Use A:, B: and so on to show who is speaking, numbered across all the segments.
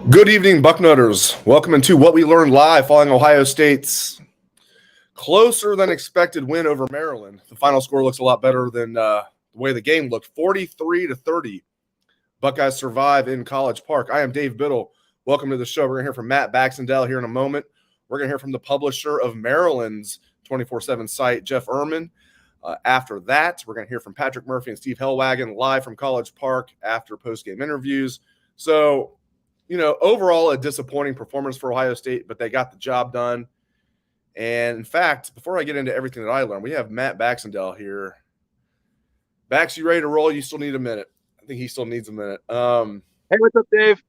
A: Good evening, Bucknutters. Welcome into What We Learned Live following Ohio State's closer than expected win over Maryland. The final score looks a lot better than the way the game looked. 43-30. Buckeyes survive in College Park. I am Dave Biddle. Welcome to the show. We're going to hear from Matt Baxendale here in a moment. We're going to hear from the publisher of Maryland's 24/7 site, Jeff Ehrman. After that, we're going to hear from Patrick Murphy and Steve Hellwagon live from College Park after postgame interviews. So, overall a disappointing performance for Ohio State, but they got the job done. And in fact, before I get into everything that I learned, we have Matt Baxendale here. Bax, you ready to roll? You still need a minute. I think he still needs a minute.
B: Hey, what's up, Dave?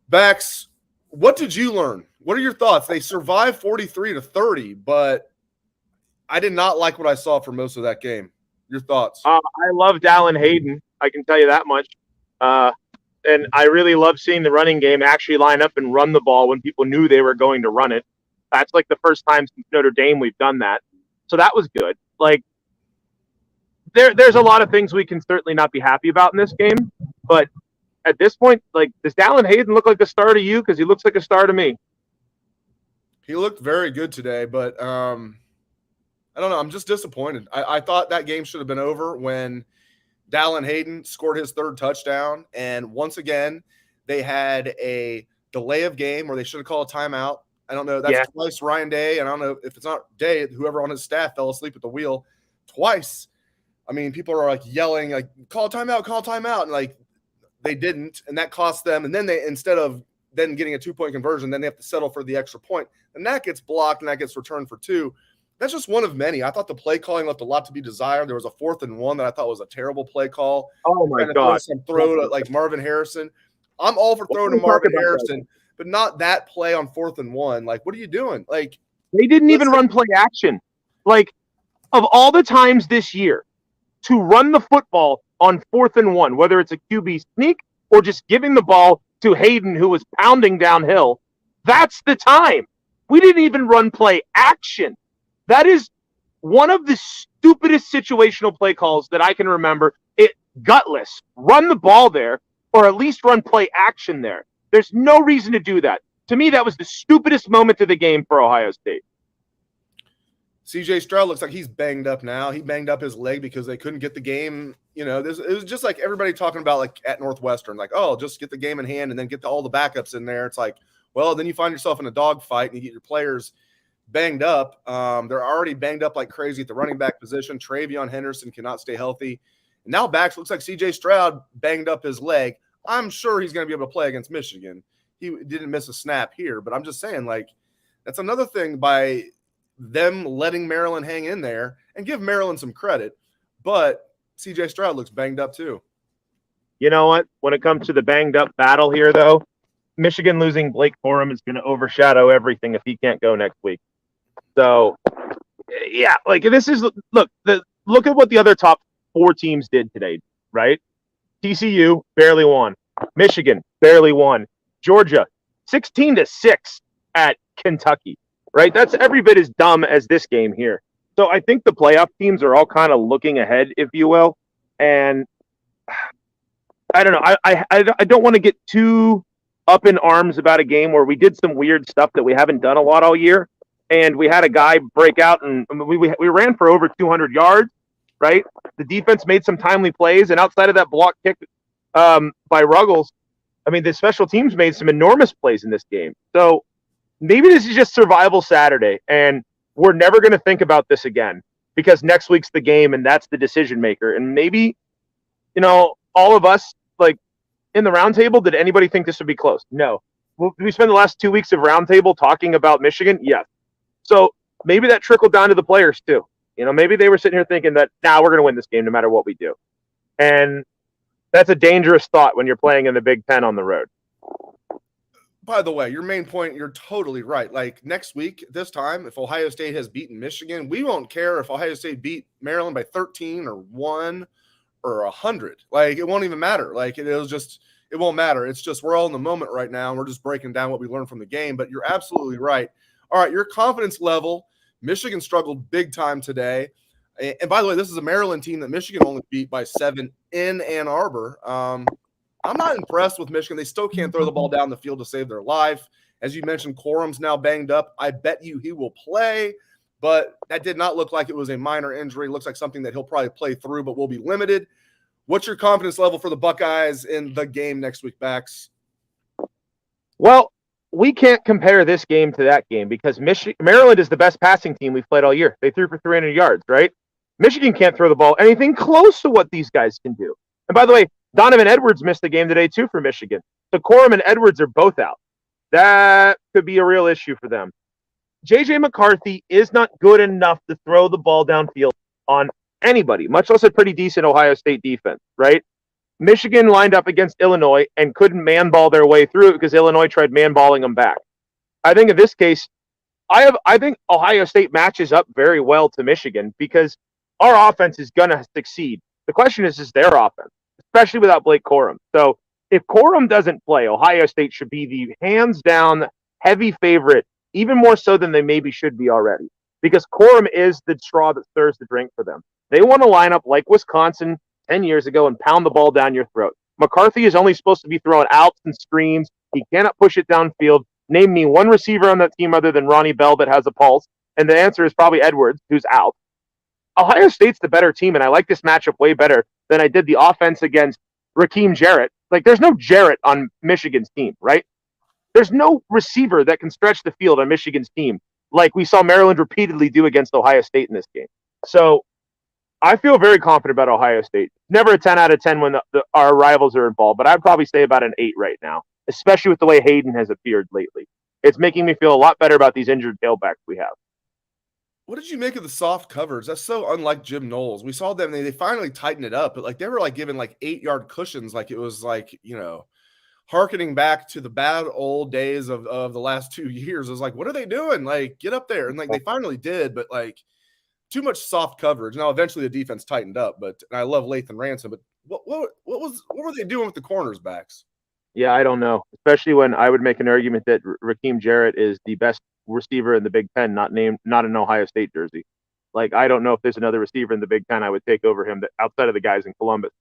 A: Bax, what did you learn? What are your thoughts? They survived 43-30, but I did not like what I saw for most of that game. Your thoughts?
B: I love Dallin Hayden. I can tell you that much. And I really love seeing the running game actually line up and run the ball when people knew they were going to run it. That's like the first time since Notre Dame we've done that. So that was good. Like, there's a lot of things we can certainly not be happy about in this game. But at this point, like, does Dallin Hayden look like a star to you? Because he looks like a star to me.
A: He looked very good today, but I don't know. I'm just disappointed. I thought that game should have been over when Dallin Hayden scored his third touchdown. And once again, they had a delay of game where they should have called a timeout. I don't know. That's twice Ryan Day. And I don't know if it's not Day, whoever on his staff fell asleep at the wheel twice. I mean, people are like yelling, like, call timeout. And like, they didn't. And that cost them. And then they, instead of then getting a 2-point conversion, then they have to settle for the extra point. And that gets blocked and that gets returned for 2. That's just one of many. I thought the play calling left a lot to be desired. There was a 4th and 1 that I thought was a terrible play call.
B: Oh, my God.
A: Some throw to like Marvin Harrison. I'm all for throwing to Marvin Harrison, but not that play on 4th and 1. Like, what are you doing? Like,
B: they didn't even run play action. Like, of all the times this year to run the football on 4th and 1, whether it's a QB sneak or just giving the ball to Hayden, who was pounding downhill, that's the time. We didn't even run play action. That is one of the stupidest situational play calls that I can remember. Gutless. Run the ball there, or at least run play action there. There's no reason to do that. To me, that was the stupidest moment of the game for Ohio State.
A: CJ Stroud looks like he's banged up now. He banged up his leg because they couldn't get the game. It was just like everybody talking about like at Northwestern, like, oh, just get the game in hand and then get all the backups in there. It's like, well, then you find yourself in a dogfight and you get your players banged up. They're already banged up like crazy at the running back position. Travion Henderson cannot stay healthy. And now Bax looks like CJ Stroud banged up his leg. I'm sure he's going to be able to play against Michigan. He didn't miss a snap here, but I'm just saying, like, that's another thing by them letting Maryland hang in there and give Maryland some credit. But CJ Stroud looks banged up too.
B: You know what? When it comes to the banged up battle here, though, Michigan losing Blake Corum is going to overshadow everything if he can't go next week. So, yeah, like this is look at what the other top 4 teams did today, right? TCU barely won, Michigan barely won, Georgia 16-6 at Kentucky, right? That's every bit as dumb as this game here. So I think the playoff teams are all kind of looking ahead, if you will, and I don't know. I don't want to get too up in arms about a game where we did some weird stuff that we haven't done a lot all year. And we had a guy break out, and we ran for over 200 yards, right? The defense made some timely plays, and outside of that block kick by Ruggles, I mean, the special teams made some enormous plays in this game. So maybe this is just survival Saturday, and we're never going to think about this again because next week's the game, and that's the decision maker. And maybe, all of us, like, in the roundtable, did anybody think this would be close? No. Did we spend the last 2 weeks of roundtable talking about Michigan? Yes. So maybe that trickled down to the players too. Maybe they were sitting here thinking that, we're going to win this game no matter what we do. And that's a dangerous thought when you're playing in the Big Ten on the road.
A: By the way, your main point, you're totally right. Like next week, this time, if Ohio State has beaten Michigan, we won't care if Ohio State beat Maryland by 13 or 1 or 100. Like, it won't even matter. Like, it won't matter. It's just we're all in the moment right now, and we're just breaking down what we learned from the game. But you're absolutely right. All right, your confidence level, Michigan struggled big time today. And by the way, this is a Maryland team that Michigan only beat by 7 in Ann Arbor. I'm not impressed with Michigan. They still can't throw the ball down the field to save their life. As you mentioned, Corum's now banged up. I bet you he will play, but that did not look like it was a minor injury. It looks like something that he'll probably play through, but will be limited. What's your confidence level for the Buckeyes in the game next week, Bax?
B: Well, we can't compare this game to that game because Maryland is the best passing team we've played all year. They threw for 300 yards, right? Michigan can't throw the ball anything close to what these guys can do. And by the way, Donovan Edwards missed the game today too for Michigan. So Corum and Edwards are both out. That could be a real issue for them. J.J. McCarthy is not good enough to throw the ball downfield on anybody, much less a pretty decent Ohio State defense, right? Michigan lined up against Illinois and couldn't man-ball their way through it because Illinois tried man-balling them back. I think in this case, I think Ohio State matches up very well to Michigan because our offense is going to succeed. The question is their offense, especially without Blake Corum. So if Corum doesn't play, Ohio State should be the hands-down heavy favorite, even more so than they maybe should be already, because Corum is the straw that stirs the drink for them. They want to line up like Wisconsin 10 years ago and pound the ball down your throat. McCarthy is only supposed to be throwing outs and screens. He cannot push it downfield. Name me one receiver on that team other than Ronnie Bell that has a pulse, and the answer is probably Edwards, who's out. Ohio State's the better team, and I like this matchup way better than I did the offense against Raheem Jarrett. Like, there's no Jarrett on Michigan's team, right? There's no receiver that can stretch the field on Michigan's team like we saw Maryland repeatedly do against Ohio State in this game. So I feel very confident about Ohio State. Never a 10 out of 10 when our rivals are involved, but I'd probably say about an 8 right now, especially with the way Hayden has appeared lately. It's making me feel a lot better about these injured tailbacks we have.
A: What did you make of the soft coverage? That's so unlike Jim Knowles. We saw them, they finally tightened it up, but like they were like giving like 8-yard cushions, like it was like, harkening back to the bad old days of the last 2 years. I was like, what are they doing? Like, get up there. And like they finally did, but like too much soft coverage. Now eventually the defense tightened up, but I love Lathan Ransom, but what were they doing with the corners backs?
B: Yeah, I don't know. Especially when I would make an argument that Raheem Jarrett is the best receiver in the Big Ten, not an Ohio State jersey. Like, I don't know if there's another receiver in the Big Ten I would take over him that outside of the guys in Columbus.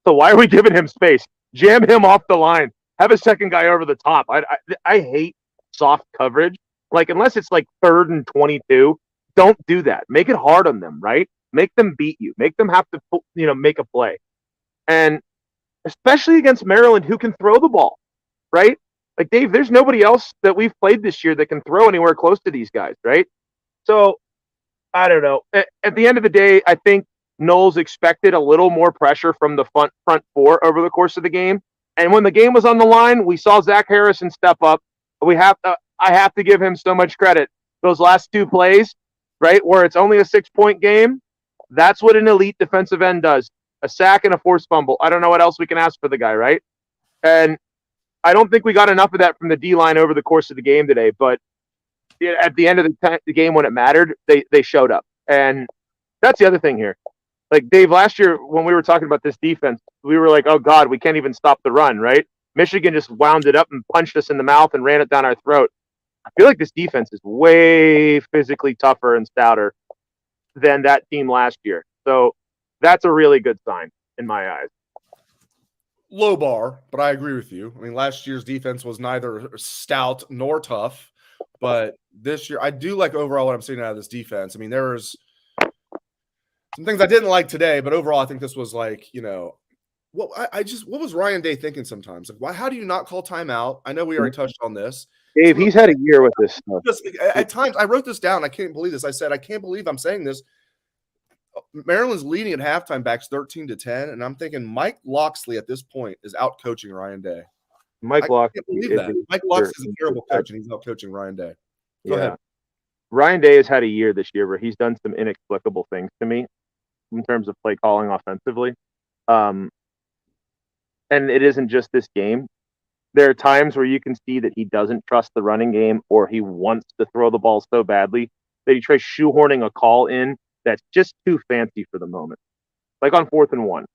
B: So why are we giving him space? Jam him off the line. Have a second guy over the top. I hate soft coverage. Like, unless it's like 3rd and 22, don't do that. Make it hard on them, right? Make them beat you. Make them have to, make a play. And especially against Maryland, who can throw the ball, right? Like, Dave, there's nobody else that we've played this year that can throw anywhere close to these guys, right? So, I don't know. At the end of the day, I think Knowles expected a little more pressure from the front four over the course of the game. And when the game was on the line, we saw Zach Harrison step up. I have to give him so much credit. Those last 2 plays, right, where it's only a 6-point game, that's what an elite defensive end does. A sack and a forced fumble. I don't know what else we can ask for the guy, right? And I don't think we got enough of that from the D-line over the course of the game today, but at the end of the game when it mattered, they showed up. And that's the other thing here. Like, Dave, last year when we were talking about this defense, we were like, oh, God, we can't even stop the run, right? Michigan just wound it up and punched us in the mouth and ran it down our throat. I feel like this defense is way physically tougher and stouter than that team last year. So that's a really good sign in my eyes.
A: Low bar, but I agree with you. I mean, last year's defense was neither stout nor tough, but this year I do like overall what I'm seeing out of this defense. I mean, there's some things I didn't like today, but overall I think this was like, what was Ryan Day thinking sometimes? Like, how do you not call timeout? I know we already touched on this.
B: Dave, he's had a year with this stuff.
A: At times, I wrote this down. I can't believe this. I said, I can't believe I'm saying this. Maryland's leading at halftime, backs 13-10, and I'm thinking Mike Locksley at this point is out coaching Ryan Day.
B: Mike Locksley.
A: Mike Locksley is a terrible coach, and he's out coaching Ryan Day. Go ahead.
B: Ryan Day has had a year this year where he's done some inexplicable things to me in terms of play calling offensively. And it isn't just this game. There are times where you can see that he doesn't trust the running game, or he wants to throw the ball so badly that he tries shoehorning a call in that's just too fancy for the moment. Like on 4th and 1,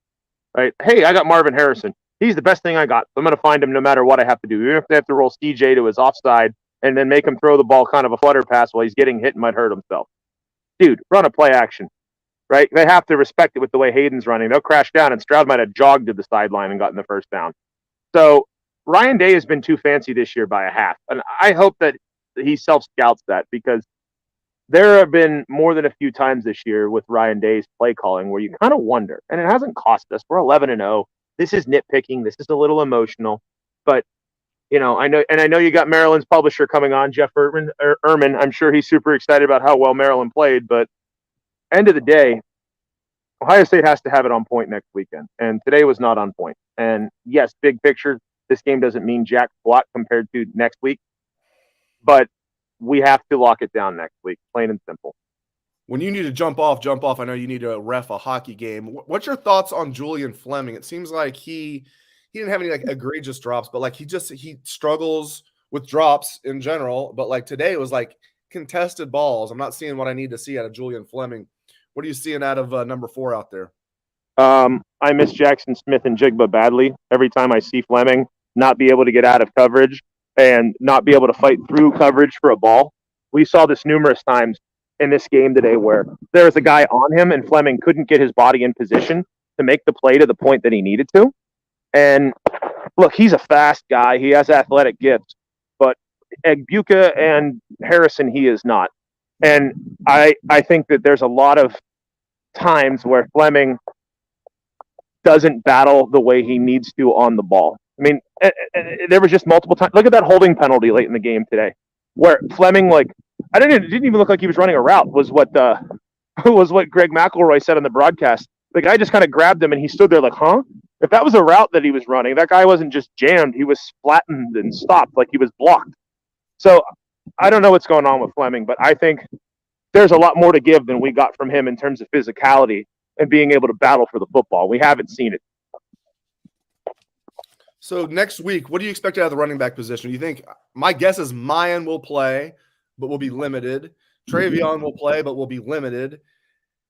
B: right? Hey, I got Marvin Harrison. He's the best thing I got. So I'm going to find him no matter what I have to do. Even if they have to roll CJ to his offside and then make him throw the ball kind of a flutter pass while he's getting hit and might hurt himself. Dude, run a play action, right? They have to respect it with the way Hayden's running. They'll crash down, and Stroud might have jogged to the sideline and gotten the first down. So Ryan Day has been too fancy this year by a half. And I hope that he self-scouts that, because there have been more than a few times this year with Ryan Day's play calling where you kind of wonder, and it hasn't cost us. We're 11-0. This is nitpicking. This is a little emotional, but I know you got Maryland's publisher coming on, Jeff Erman. I'm sure he's super excited about how well Maryland played, but end of the day, Ohio State has to have it on point next weekend, and today was not on point. And yes, big picture, this game doesn't mean jack squat compared to next week, but we have to lock it down next week, plain and simple.
A: When you need to jump off. I know you need to ref a hockey game. What's your thoughts on Julian Fleming? It seems like he didn't have any like egregious drops, but like he struggles with drops in general. But like today it was like contested balls. I'm not seeing what I need to see out of Julian Fleming. What are you seeing out of number 4 out there?
B: I miss Jackson Smith and Jigba badly. Every time I see Fleming not be able to get out of coverage and not be able to fight through coverage for a ball. We saw this numerous times in this game today where there was a guy on him and Fleming couldn't get his body in position to make the play to the point that he needed to. And look, he's a fast guy. He has athletic gifts, but Egbuka and Harrison, he is not. And I think that there's a lot of times where Fleming doesn't battle the way he needs to on the ball. I mean, there was just multiple times. Look at that holding penalty late in the game today, where Fleming, it didn't even look like he was running a route. Was what Greg McElroy said on the broadcast. The guy just kind of grabbed him and he stood there like, huh? If that was a route that he was running, that guy wasn't just jammed. He was flattened and stopped like he was blocked. So I don't know what's going on with Fleming, but I think there's a lot more to give than we got from him in terms of physicality and being able to battle for the football. We haven't seen it.
A: So next week, what do you expect out of the running back position? You think, my guess is Mayan will play, but will be limited. Travion will play, but will be limited.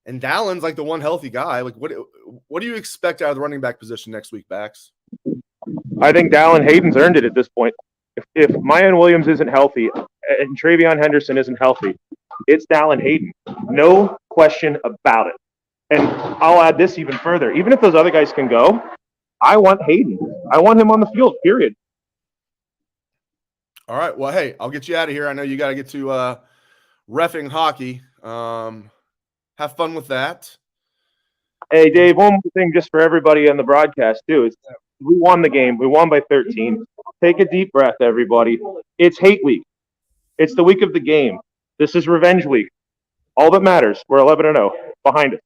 A: And Dallin's like the one healthy guy. Like, what do you expect out of the running back position next week, Bax?
B: I think Dallin Hayden's earned it at this point. If Mayan Williams isn't healthy and Travion Henderson isn't healthy, it's Dallin Hayden. No question about it. And I'll add this even further. Even if those other guys can go, I want Hayden. I want him on the field, period.
A: All right. Well, hey, I'll get you out of here. I know you got to get to reffing hockey. Have fun with that.
B: Hey, Dave, one more thing just for everybody on the broadcast, too. Is we won the game. We won by 13. Take a deep breath, everybody. It's hate week. It's the week of the game. This is revenge week. All that matters, we're 11-0 behind us.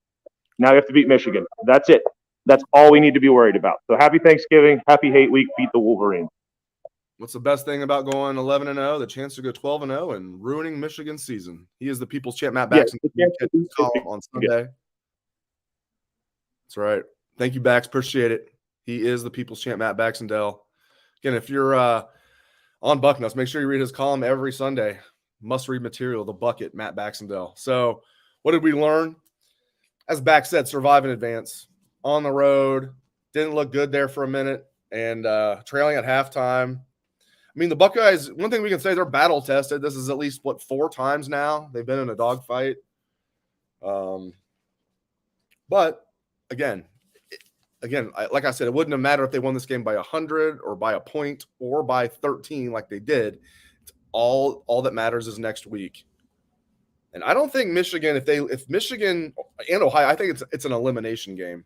B: Now we have to beat Michigan. That's it. That's all we need to be worried about. So happy Thanksgiving. Happy hate week. Beat the Wolverines.
A: What's the best thing about going 11-0? The chance to go 12-0 and ruining Michigan's season. He is the people's champ, Matt Bax, on Sunday. That's right. Thank you, Bax. Appreciate it. He is the people's champ, Matt Baxendale. Again, if you're on Bucknuts, make sure you read his column every Sunday. Must-read material, The Bucket, Matt Baxendale. So what did we learn? As Bax said, survive in advance. On the road, didn't look good there for a minute, and trailing at halftime. I mean, the Buckeyes, one thing we can say, they're battle tested. This is at least, 4 times now they've been in a dogfight. But again, like I said, it wouldn't have mattered if they won this game by 100 or by a point or by 13 like they did. It's all that matters is next week. And I don't think Michigan, if Michigan and Ohio, I think it's an elimination game.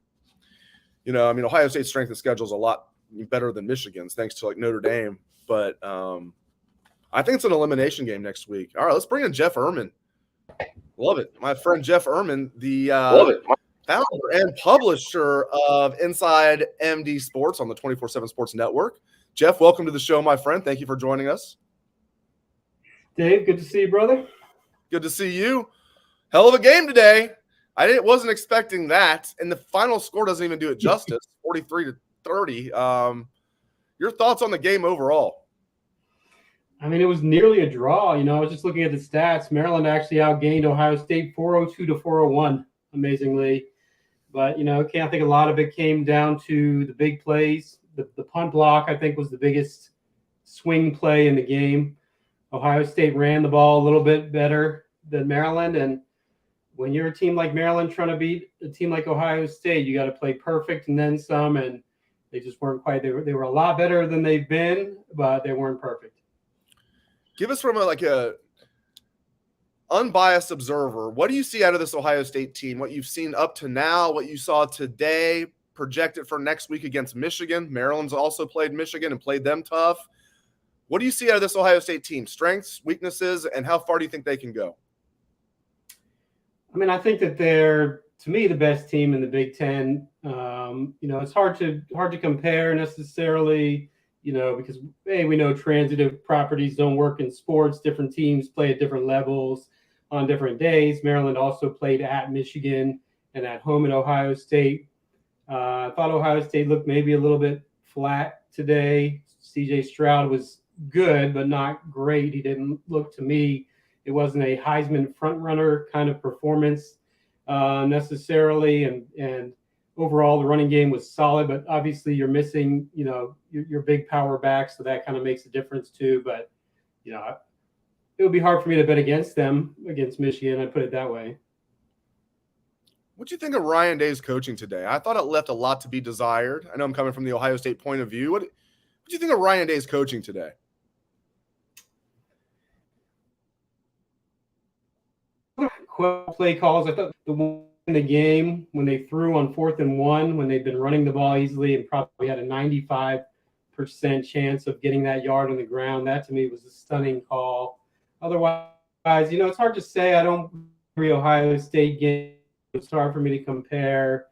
A: I mean, Ohio State's strength of schedule is a lot better than Michigan's, thanks to Notre Dame. But I think it's an elimination game next week. All right, let's bring in Jeff Erman. Love it. My friend Jeff Erman, the founder and publisher of Inside MD Sports on the 24/7 Sports Network. Jeff, welcome to the show, my friend. Thank you for joining us.
C: Dave, good to see you, brother.
A: Good to see you. Hell of a game today. I wasn't expecting that, and the final score doesn't even do it justice, 43-30. Your thoughts on the game overall?
C: I mean, it was nearly a draw. I was just looking at the stats. Maryland actually outgained Ohio State 402-401, amazingly. But, I think a lot of it came down to the big plays. The punt block, I think, was the biggest swing play in the game. Ohio State ran the ball a little bit better than Maryland, and when you're a team like Maryland trying to beat a team like Ohio State, you got to play perfect and then some. And They just weren't quite. They were a lot better than they've been, but they weren't perfect.
A: Give us from a unbiased observer, what do you see out of this Ohio State team? What you've seen up to now, what you saw today, projected for next week against Michigan. Maryland's also played Michigan and played them tough. What do you see out of this Ohio State team? Strengths, weaknesses, and how far do you think they can go?
C: I mean, I think that they're, to me, the best team in the Big Ten. It's hard to compare necessarily, because we know transitive properties don't work in sports. Different teams play at different levels on different days. Maryland also played at Michigan and at home at Ohio State. I thought Ohio State looked maybe a little bit flat today. CJ Stroud was good, but not great. He didn't look, to me, it wasn't a Heisman frontrunner kind of performance necessarily. And overall, the running game was solid, but obviously you're missing, your big power back, so that kind of makes a difference too. But, it would be hard for me to bet against them, against Michigan, I'd put it that way.
A: What do you think of Ryan Day's coaching today? I thought it left a lot to be desired. I know I'm coming from the Ohio State point of view. What do you think of Ryan Day's coaching today?
C: Play calls. I thought the one in the game when they threw on 4th and 1, when they'd been running the ball easily and probably had a 95% chance of getting that yard on the ground, that to me was a stunning call. Otherwise, it's hard to say. I don't agree Ohio State game. It's hard for me to compare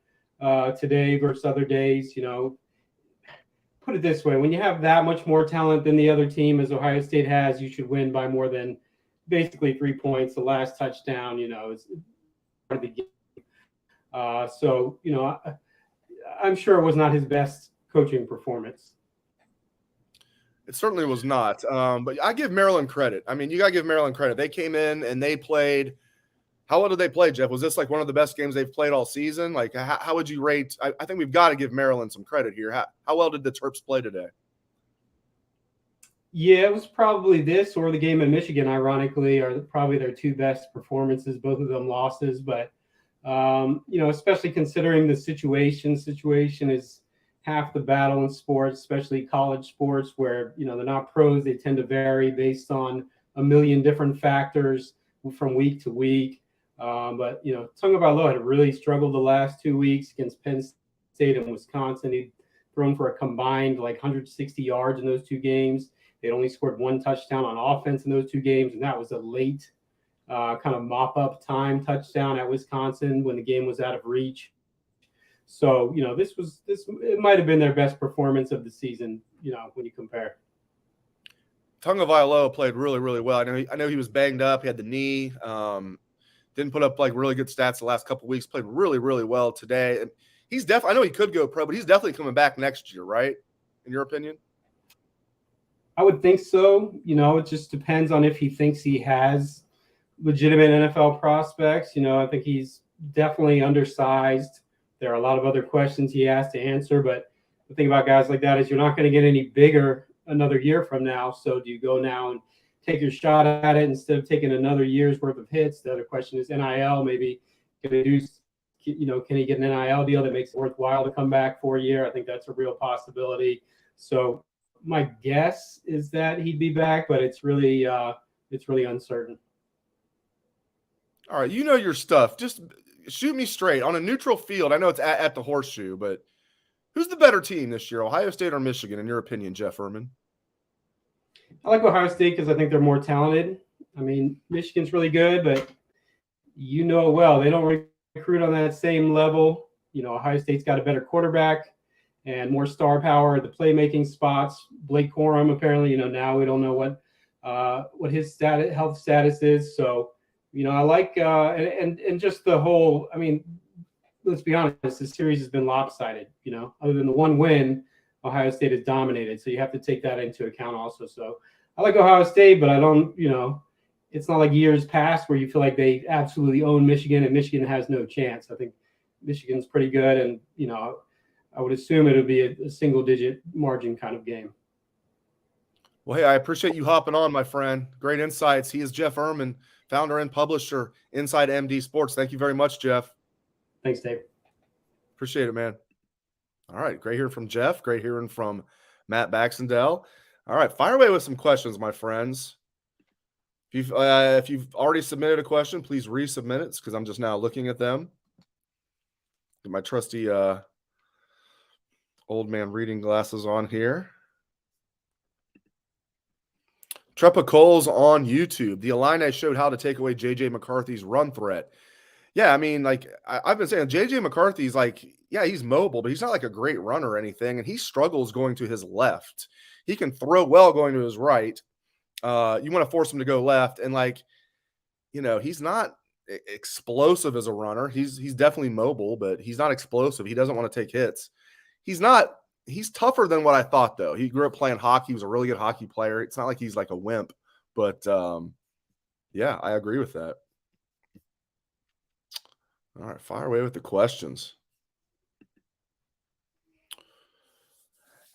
C: today versus other days. Put it this way: when you have that much more talent than the other team, as Ohio State has, you should win by more than basically 3 points. The last touchdown, is part of the game. So I'm sure it was not his best coaching performance.
A: It certainly was not. But I give Maryland credit. I mean, you got to give Maryland credit. They came in and they played. How well did they play, Jeff? Was this like one of the best games they've played all season? Like, how would you rate? I think we've got to give Maryland some credit here. How well did the Terps play today?
C: Yeah, it was probably this or the game in Michigan, ironically, are probably their two best performances, both of them losses. But, especially considering the situation is half the battle in sports, especially college sports, where, they're not pros. They tend to vary based on a million different factors from week to week. But Tagovailoa had really struggled the last 2 weeks against Penn State and Wisconsin. He'd thrown for a combined 160 yards in those two games. They'd only scored one touchdown on offense in those two games, and that was a late kind of mop-up time touchdown at Wisconsin when the game was out of reach. So, it might have been their best performance of the season, when you compare.
A: Tagovailoa played really, really well. I know he was banged up. He had the knee. Didn't put up really good stats the last couple of weeks. Played really, really well today. And he's definitely. I know he could go pro, but he's definitely coming back next year, right? In your opinion?
C: I would think so. It just depends on if he thinks he has legitimate NFL prospects. I think he's definitely undersized. There are a lot of other questions he has to answer, but the thing about guys like that is you're not going to get any bigger another year from now. So do you go now and take your shot at it instead of taking another year's worth of hits? The other question is NIL. Maybe can he get an NIL deal that makes it worthwhile to come back for a year? I think that's a real possibility. So my guess is that he'd be back, but it's really uncertain.
A: All right, your stuff. Just shoot me straight on a neutral field. I know it's at the Horseshoe, but who's the better team this year, Ohio State or Michigan, in your opinion, Jeff Erman?
C: I like Ohio State because I think they're more talented. I mean, Michigan's really good, but well, they don't recruit on that same level. Ohio State's got a better quarterback and more star power at the playmaking spots. Blake Corum, apparently, now we don't know what his health status is. So, I like and just the whole. I mean, let's be honest, the series has been lopsided. Other than the one win, Ohio State has dominated. So you have to take that into account also. So I like Ohio State, but I don't. It's not like years past where you feel like they absolutely own Michigan and Michigan has no chance. I think Michigan's pretty good, and I would assume it would be a single-digit margin kind of game.
A: Well, hey, I appreciate you hopping on, my friend. Great insights. He is Jeff Erman, founder and publisher, Inside MD Sports. Thank you very much, Jeff.
C: Thanks, Dave.
A: Appreciate it, man. All right. Great hearing from Jeff. Great hearing from Matt Baxendale. All right. Fire away with some questions, my friends. If you've already submitted a question, please resubmit it because I'm just now looking at them. Get my trusty old man reading glasses on here. Trepa Coles on YouTube. The Illini showed how to take away J.J. McCarthy's run threat. Yeah, I mean, like I've been saying, J.J. McCarthy's like, yeah, he's mobile, but he's not like a great runner or anything, and he struggles going to his left. He can throw well going to his right. You want to force him to go left, and like, he's not explosive as a runner. He's definitely mobile, but he's not explosive. He doesn't want to take hits. He's tougher than what I thought, though. He grew up playing hockey. He was a really good hockey player. It's not like he's like a wimp, but yeah, I agree with that. All right, fire away with the questions.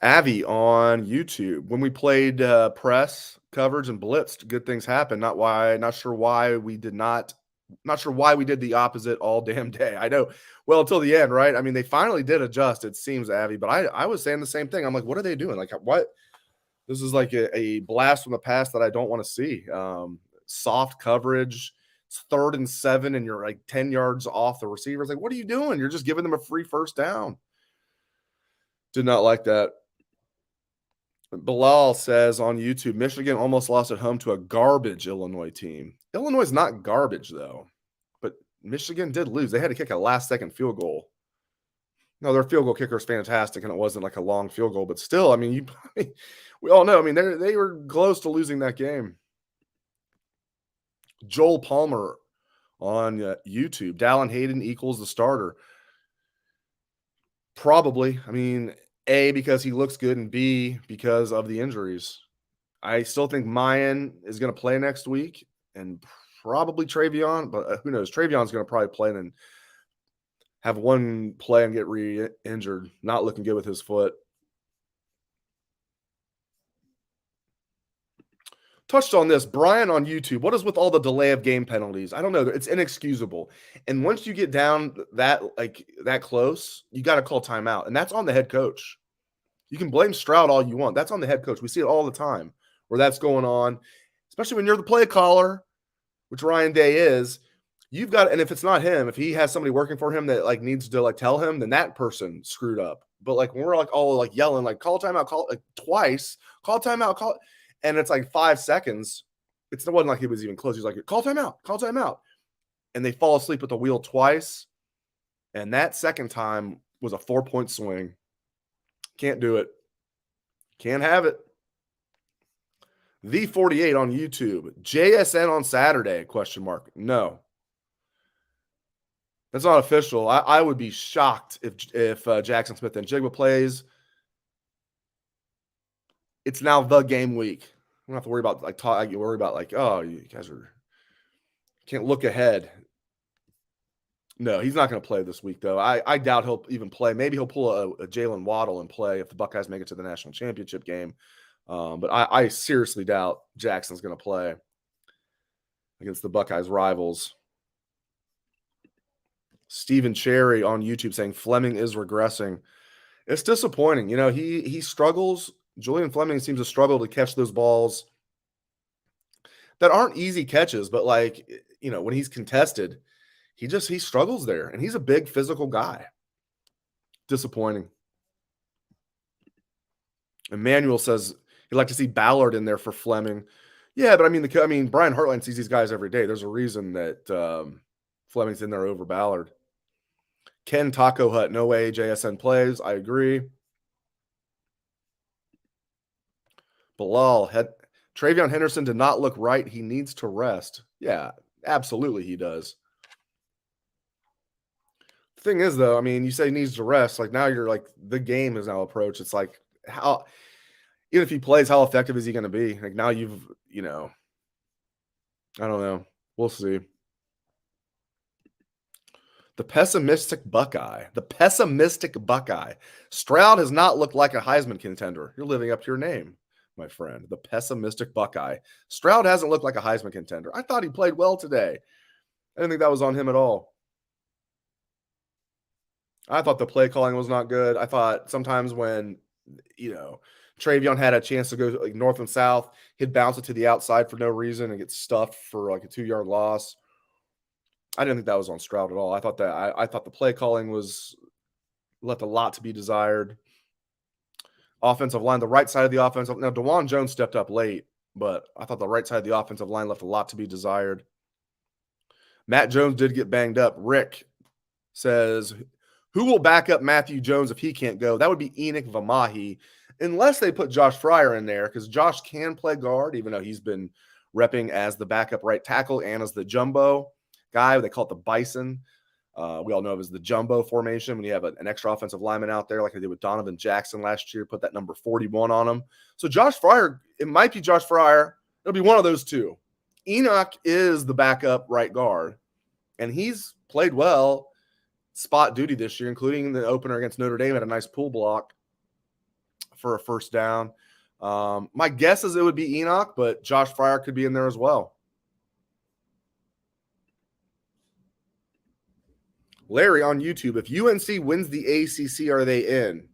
A: Avi on YouTube. When we played press coverage and blitzed, good things happened. Not sure why we did the opposite all damn day. I know. Well, until the end, right? I mean, they finally did adjust, it seems, Avi. But I was saying the same thing. I'm like, what are they doing? Like, what? This is like a blast from the past that I don't want to see. Soft coverage. It's 3rd and 7, and you're like 10 yards off the receivers. Like, what are you doing? You're just giving them a free first down. Did not like that. Bilal says on YouTube, Michigan almost lost at home to a garbage Illinois team. Illinois is not garbage, though. But Michigan did lose. They had to kick a last-second field goal. No, their field goal kicker is fantastic, and it wasn't like a long field goal. But still, I mean, we all know. I mean, they were close to losing that game. Joel Palmer on YouTube. Dallin Hayden equals the starter. Probably. I mean, A, because he looks good, and B, because of the injuries. I still think Mayan is going to play next week, and probably Travion, but who knows? Travion's going to probably play and then have one play and get re-injured. Not looking good with his foot. Touched on this. Brian on YouTube. What is with all the delay of game penalties? I don't know. It's inexcusable. And once you get down that close, you got to call timeout. And that's on the head coach. You can blame Stroud all you want. That's on the head coach. We see it all the time where that's going on, especially when you're the play caller, which Ryan Day is. You've got, and if it's not him, if he has somebody working for him that like needs to like tell him, then that person screwed up. But like when we're like all like yelling, like call timeout, call like twice, call timeout, call, and it's like 5 seconds. It wasn't like he was even close. He's like, call timeout. And they fall asleep at the wheel twice. And that second time was a 4-point swing. Can't do it. Can't have it. The 48 on YouTube. JSN on Saturday, ? No. That's not official. I would be shocked if Jackson Smith and Jigba plays. It's now the game week. We don't have to worry about you worry about like, oh, you guys can't look ahead. No, he's not going to play this week, though. I doubt he'll even play. Maybe he'll pull a Jalen Waddle and play if the Buckeyes make it to the national championship game. But I seriously doubt Jackson's going to play against the Buckeyes rivals. Stephen Cherry on YouTube saying Fleming is regressing. It's disappointing. He struggles. Julian Fleming seems to struggle to catch those balls that aren't easy catches, but like, when he's contested, he struggles there, and he's a big physical guy. Disappointing. Emmanuel says he'd like to see Ballard in there for Fleming. Yeah, but I mean, Brian Hartline sees these guys every day. There's a reason that Fleming's in there over Ballard. Ken Taco Hut, no way JSN plays. I agree. Bilal, Travion Henderson did not look right. He needs to rest. Yeah, absolutely he does. The thing is, though, I mean, you say he needs to rest. Like now you're like the game is now approached. It's like how even if he plays, how effective is he going to be? Like now I don't know. We'll see. The pessimistic Buckeye. Stroud has not looked like a Heisman contender. You're living up to your name, my friend. The pessimistic Buckeye. Stroud hasn't looked like a Heisman contender. I thought he played well today. I didn't think that was on him at all. I thought the play calling was not good. I thought sometimes when, Travion had a chance to go like north and south, he'd bounce it to the outside for no reason and get stuffed for like a 2-yard loss. I didn't think that was on Stroud at all. I thought the play calling left a lot to be desired. Offensive line, the right side of the offensive. Now, DeJuan Jones stepped up late, but I thought the right side of the offensive line left a lot to be desired. Matt Jones did get banged up. Rick says, who will back up Matthew Jones if he can't go? That would be Enoch Vamahi, unless they put Josh Fryer in there, because Josh can play guard, even though he's been repping as the backup right tackle and as the jumbo guy. They call it the Bison. We all know it as the jumbo formation when you have an extra offensive lineman out there like they did with Donovan Jackson last year, put that number 41 on him. So Josh Fryer, it might be Josh Fryer. It'll be one of those two. Enoch is the backup right guard, and he's played well spot duty this year, including the opener against Notre Dame, had a nice pull block for a first down. My guess is it would be Enoch, but Josh Fryer could be in there as well. Larry on YouTube, if UNC wins the ACC, are they in?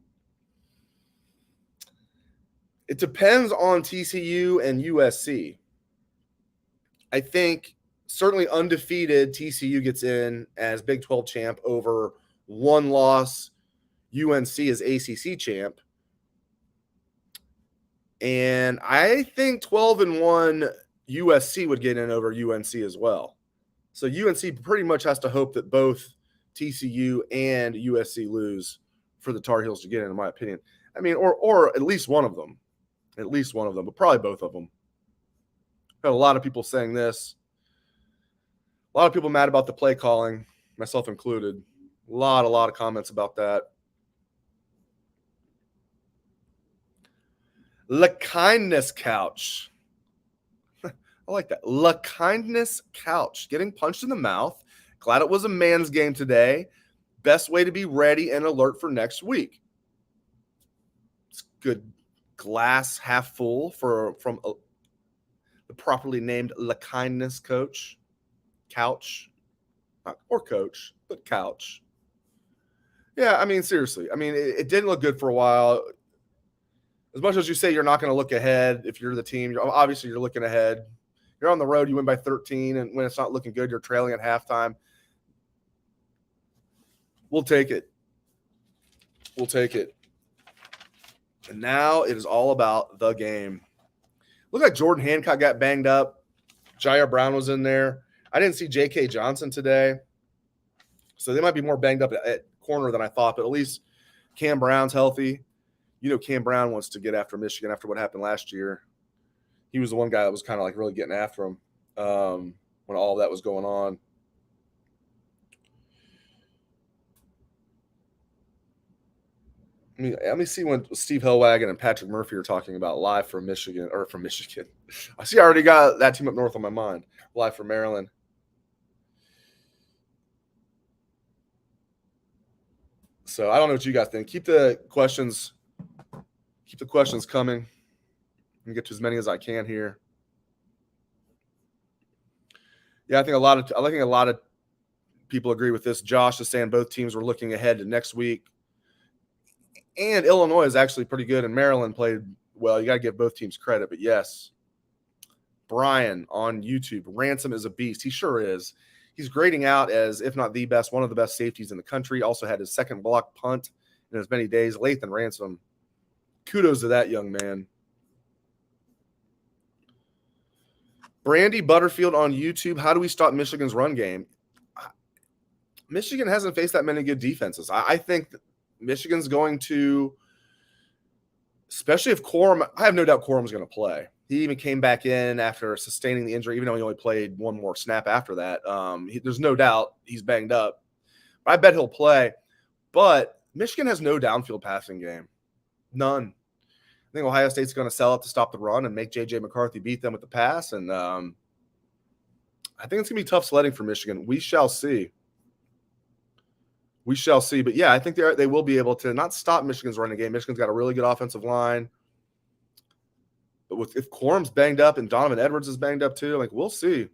A: It depends on TCU and USC. I think certainly undefeated TCU gets in as Big 12 champ over one loss UNC as ACC champ. And I think 12-1 USC would get in over UNC as well. So UNC pretty much has to hope that both TCU and USC lose for the Tar Heels to get in my opinion. I mean, or at least one of them. At least one of them, but probably both of them. Got a lot of people saying this. A lot of people mad about the play calling, myself included. A lot of comments about that. La Kindness Couch. I like that. La Kindness Couch. Getting punched in the mouth. Glad it was a man's game today. Best way to be ready and alert for next week. It's good glass half full from the properly named La Kindness Couch. Or coach, but couch. Yeah, I mean, seriously. I mean, it didn't look good for a while. As much as you say you're not going to look ahead if you're the team, obviously you're looking ahead. You're on the road, you win by 13, and when it's not looking good, you're trailing at halftime. We'll take it. We'll take it. And now it is all about the game. Look like Jordan Hancock got banged up. Jair Brown was in there. I didn't see J.K. Johnson today. So they might be more banged up at corner than I thought, but at least Cam Brown's healthy. You know, Cam Brown wants to get after Michigan after what happened last year. He was the one guy that was kind of like really getting after him when all of that was going on. Let me see when Steve Hellwagon and Patrick Murphy are talking about live from Michigan. I see I already got that team up north on my mind. Live from Maryland. So I don't know what you guys think. Keep the questions coming. Let me get to as many as I can here. Yeah, I think a lot of people agree with this. Josh is saying both teams were looking ahead to next week. And Illinois is actually pretty good, and Maryland played well. You got to give both teams credit, but yes. Brian on YouTube, Ransom is a beast. He sure is. He's grading out as, if not the best, one of the best safeties in the country. Also had his second block punt in as many days. Lathan Ransom, kudos to that young man. Brandy Butterfield on YouTube, how do we stop Michigan's run game? Michigan hasn't faced that many good defenses. I think that Michigan's going to, especially if Corum, I have no doubt Corum's going to play. He even came back in after sustaining the injury, even though he only played one more snap after that. There's no doubt he's banged up. I bet he'll play. But Michigan has no downfield passing game. None. I think Ohio State's going to sell it to stop the run and make J.J. McCarthy beat them with the pass. And I think it's going to be tough sledding for Michigan. We shall see. We shall see. But, yeah, I think they will be able to not stop Michigan's running game. Michigan's got a really good offensive line. But if Corum's banged up and Donovan Edwards is banged up too, like, we'll see.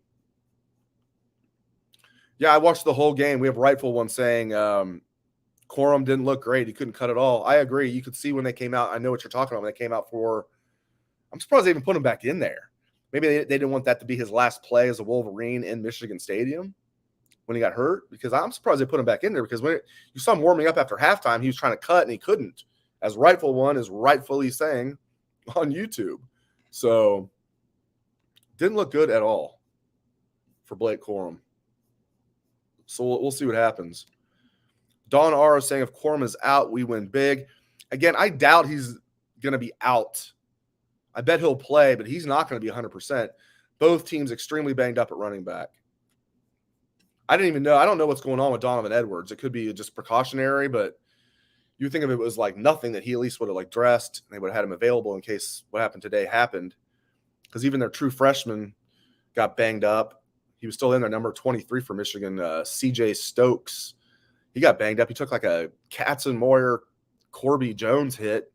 A: Yeah, I watched the whole game. We have Rightful One saying Corum didn't look great. He couldn't cut it all. I agree. You could see when they came out. I know what you're talking about when they came out for – I'm surprised they even put him back in there. Maybe they didn't want that to be his last play as a Wolverine in Michigan Stadium when he got hurt, because I'm surprised they put him back in there, because when you saw him warming up after halftime, he was trying to cut and he couldn't, as Rightful One is rightfully saying on YouTube. So didn't look good at all for Blake Corum. So we'll see what happens. Don R is saying if Corum is out, we win big. Again, I doubt he's going to be out. I bet he'll play, but he's not going to be 100%. Both teams extremely banged up at running back. I don't know what's going on with Donovan Edwards. It could be just precautionary, but you think if it was like nothing, that he at least would have like dressed and they would have had him available in case what happened today happened. Because even their true freshman got banged up. He was still in there, number 23 for Michigan, CJ Stokes. He got banged up. He took like a Katzenmoyer Corby Jones hit.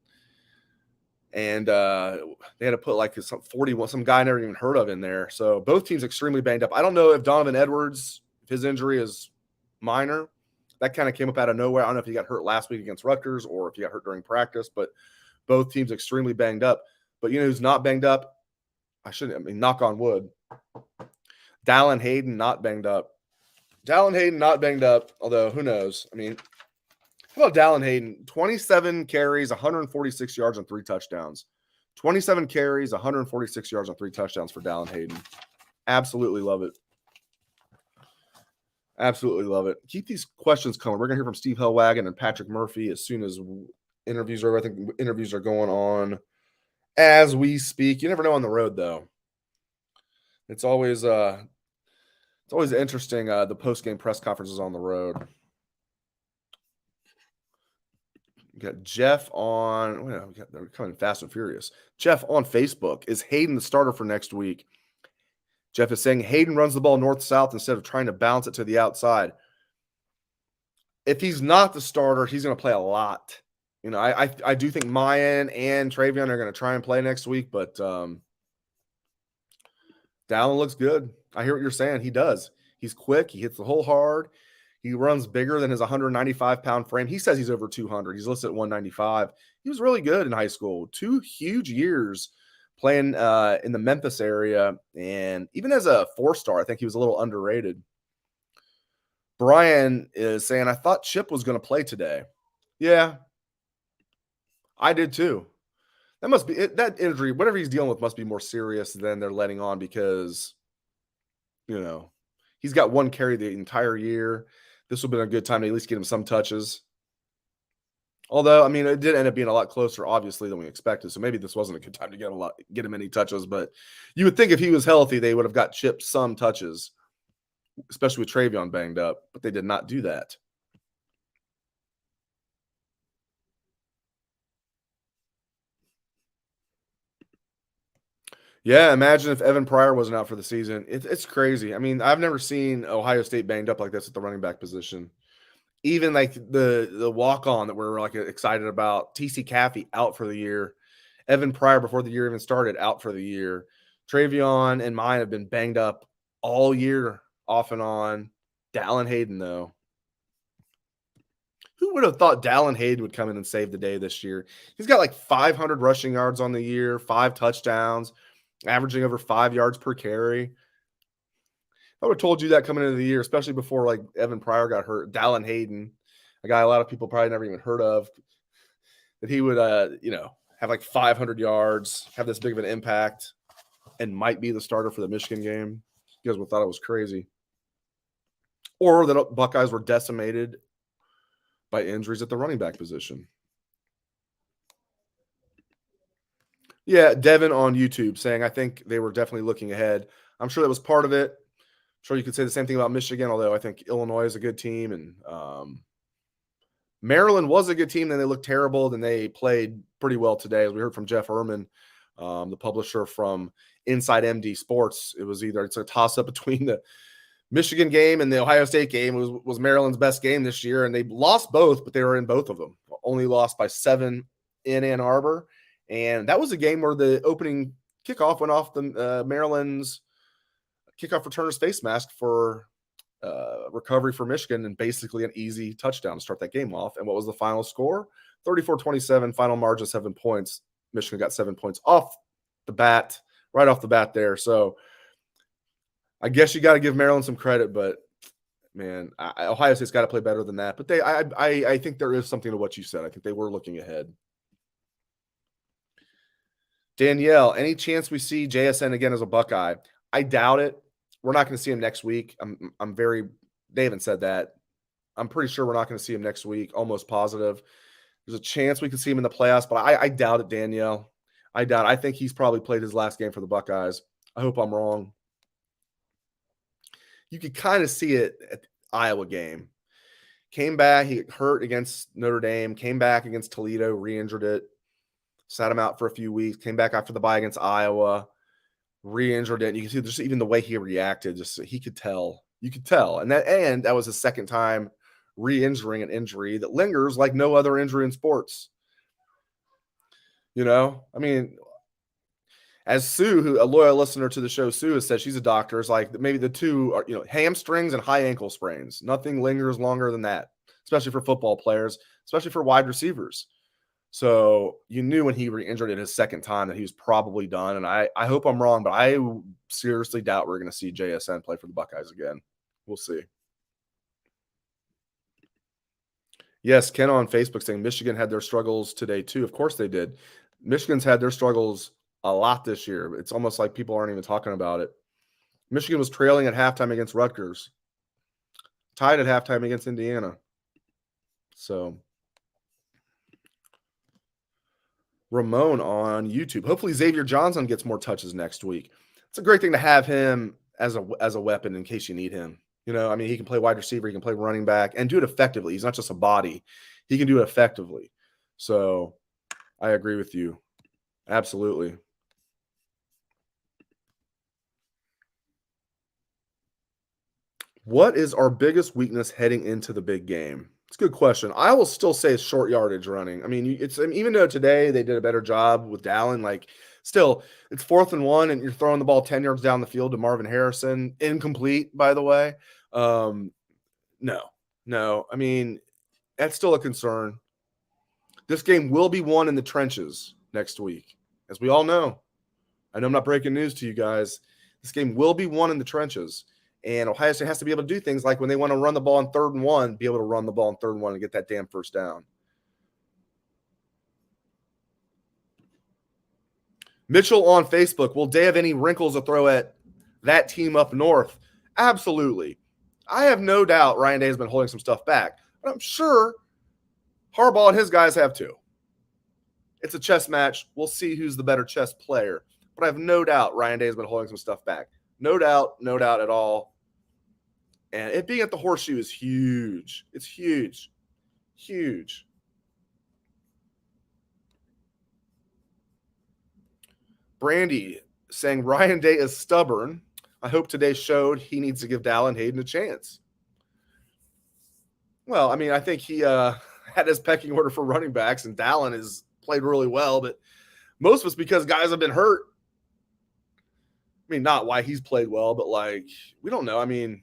A: And they had to put like some guy I never even heard of in there. So both teams extremely banged up. I don't know if Donovan Edwards, if his injury is minor. That kind of came up out of nowhere. I don't know if he got hurt last week against Rutgers or if he got hurt during practice, but both teams extremely banged up. But you know who's not banged up? Knock on wood. Dallin Hayden not banged up. Dallin Hayden not banged up, although who knows? I mean, how about Dallin Hayden? 27 carries, 146 yards, and 3 touchdowns. 27 carries, 146 yards, and 3 touchdowns for Dallin Hayden. Absolutely love it. Absolutely love it. Keep these questions coming. We're going to hear from Steve Hellwagon and Patrick Murphy as soon as interviews are. I think interviews are going on as we speak. You never know on the road, though. It's always interesting, the post-game press conferences on the road. We got Jeff on. They're coming fast and furious. Jeff on Facebook. Is Hayden the starter for next week? Jeff is saying Hayden runs the ball north-south instead of trying to bounce it to the outside. If he's not the starter, he's going to play a lot. You know, I do think Mayan and Travion are going to try and play next week, but Dallin looks good. I hear what you're saying. He does. He's quick. He hits the hole hard. He runs bigger than his 195-pound frame. He says he's over 200. He's listed at 195. He was really good in high school. 2 huge years playing in the Memphis area. And even as a 4-star, I think he was a little underrated. Brian is saying, I thought Chip was going to play today. Yeah, I did too. That must be it. That injury, whatever he's dealing with, must be more serious than they're letting on, because, you know, he's got 1 carry the entire year. This would have been a good time to at least get him some touches. Although, I mean, it did end up being a lot closer, obviously, than we expected. So maybe this wasn't a good time to get him any touches. But you would think if he was healthy, they would have got Chip some touches, especially with Travion banged up. But they did not do that. Yeah, imagine if Evan Pryor wasn't out for the season. It's crazy. I mean, I've never seen Ohio State banged up like this at the running back position. Even like the walk-on that we're like excited about, TC Caffey out for the year. Evan Pryor, before the year even started, out for the year. Travion and mine have been banged up all year, off and on. Dallin Hayden, though. Who would have thought Dallin Hayden would come in and save the day this year? He's got like 500 rushing yards on the year, 5 touchdowns, averaging over 5 yards per carry. I would have told you that coming into the year, especially before like Evan Pryor got hurt. Dallin Hayden, a guy a lot of people probably never even heard of, that he would, have like 500 yards, have this big of an impact, and might be the starter for the Michigan game. You guys would have thought it was crazy. Or that Buckeyes were decimated by injuries at the running back position. Yeah, Devin on YouTube saying, I think they were definitely looking ahead. I'm sure that was part of it. I'm sure you could say the same thing about Michigan, although I think Illinois is a good team. And Maryland was a good team. Then they looked terrible. Then they played pretty well today. As we heard from Jeff Ehrman, the publisher from Inside MD Sports, it's a toss-up between the Michigan game and the Ohio State game. Was Maryland's best game this year, and they lost both, but they were in both of them. Only lost by 7 in Ann Arbor. And that was a game where the opening kickoff went off the Maryland's kickoff returner's face mask for recovery for Michigan and basically an easy touchdown to start that game off. And what was the final score? 34-27, final margin 7 points. Michigan got 7 points off the bat, right off the bat there. So I guess you got to give Maryland some credit, but man, Ohio State's got to play better than that. But I think there is something to what you said. I think they were looking ahead. Danielle, any chance we see JSN again as a Buckeye? I doubt it. We're not going to see him next week. They haven't said that. I'm pretty sure we're not going to see him next week, almost positive. There's a chance we could see him in the playoffs, but I doubt it, Danielle. I doubt it. I think he's probably played his last game for the Buckeyes. I hope I'm wrong. You could kind of see it at the Iowa game. Came back, he hurt against Notre Dame, came back against Toledo, re-injured it, sat him out for a few weeks, came back after the bye against Iowa, re-injured it. And you can see just even the way he reacted, just he could tell. You could tell. And that was his second time re-injuring an injury that lingers like no other injury in sports. You know, I mean, as Sue, who a loyal listener to the show, Sue has said, she's a doctor, is like maybe the two are, hamstrings and high ankle sprains. Nothing lingers longer than that, especially for football players, especially for wide receivers. So you knew when he re-injured it his second time that he was probably done. And I hope I'm wrong, but I seriously doubt we're going to see JSN play for the Buckeyes again. We'll see. Yes, Ken on Facebook saying Michigan had their struggles today too. Of course they did. Michigan's had their struggles a lot this year. It's almost like people aren't even talking about it. Michigan was trailing at halftime against Rutgers, tied at halftime against Indiana. So Ramon on YouTube. Hopefully Xavier Johnson gets more touches next week. It's a great thing to have him as a weapon in case you need him. I mean, he can play wide receiver, he can play running back, and do it effectively. He's not just a body. He can do it effectively. So I agree with you. Absolutely. What is our biggest weakness heading into the big game? It's a good question. I will still say it's short yardage running. I mean, even though today they did a better job with Dallin, still it's 4th and 1 and you're throwing the ball 10 yards down the field to Marvin Harrison, incomplete, by the way. No. I mean, that's still a concern. This game will be won in the trenches next week, as we all know. I know I'm not breaking news to you guys. This game will be won in the trenches. And Ohio State has to be able to do things like when they want to run the ball on 3rd and 1, be able to run the ball on 3rd and 1 and get that damn first down. Mitchell on Facebook, will Day have any wrinkles to throw at that team up north? Absolutely. I have no doubt Ryan Day has been holding some stuff back, but I'm sure Harbaugh and his guys have too. It's a chess match. We'll see who's the better chess player, but I have no doubt Ryan Day has been holding some stuff back. No doubt at all. And it being at the Horseshoe is huge. It's huge. Huge. Brandy saying Ryan Day is stubborn. I hope today showed he needs to give Dallin Hayden a chance. Well, I mean, I think he had his pecking order for running backs, and Dallin has played really well, but most of it's because guys have been hurt. I mean, not why he's played well, but we don't know. I mean,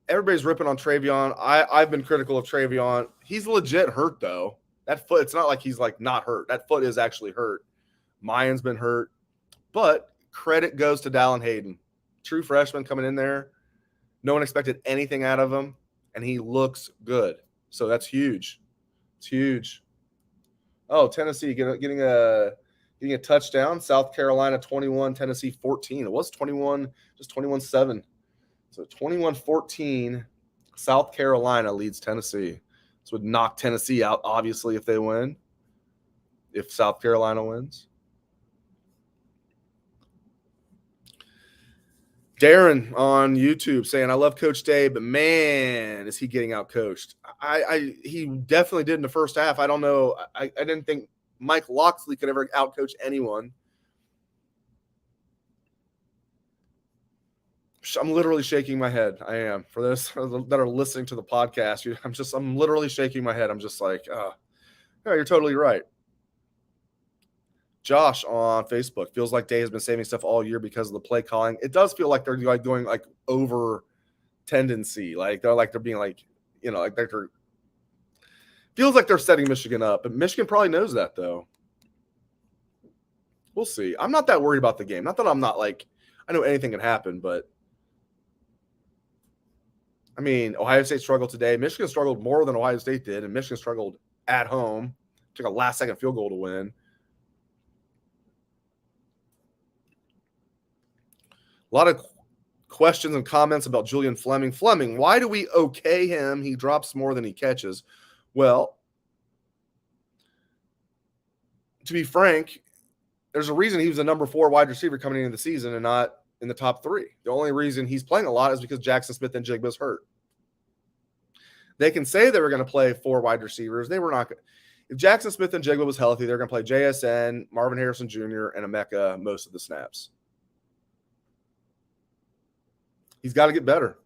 A: everybody's ripping on Travion. I've been critical of Travion. He's legit hurt, though. That foot, it's not like he's not hurt. That foot is actually hurt. Mayan's been hurt. But credit goes to Dallin Hayden. True freshman coming in there. No one expected anything out of him, and he looks good. So that's huge. It's huge. Oh, Tennessee getting a touchdown. South Carolina 21, Tennessee 14. It was 21, just 21-7. So 21-14, South Carolina leads Tennessee. This would knock Tennessee out, obviously, if they win. If South Carolina wins. Darren on YouTube saying, I love Coach Day, but man, is he getting out coached. He definitely did in the first half. I don't know. I didn't think Mike Locksley could ever outcoach anyone. I'm literally shaking my head. I am. For those that are listening to the podcast, I'm literally shaking my head. I'm just like, yeah, you're totally right. Josh on Facebook feels like Day has been saving stuff all year because of the play calling. It does feel like they're going over tendency. Like they're being like, like they're feels like they're setting Michigan up, but Michigan probably knows that though. We'll see. I'm not that worried about the game. Not that I'm not like, I know anything can happen, but I mean, Ohio State struggled today. Michigan struggled more than Ohio State did, and Michigan struggled at home. Took a last-second field goal to win. A lot of questions and comments about Julian Fleming. Fleming, why do we okay him? He drops more than he catches. Well, to be frank, there's a reason he was the number 4 wide receiver coming into the season and not in the top 3. The only reason he's playing a lot is because Jackson Smith and Jigba's hurt. They can say they were going to play 4 wide receivers. They were not going. If Jackson Smith and Jigba was healthy, they're going to play JSN, Marvin Harrison Jr., and Emeka most of the snaps. He's got to get better.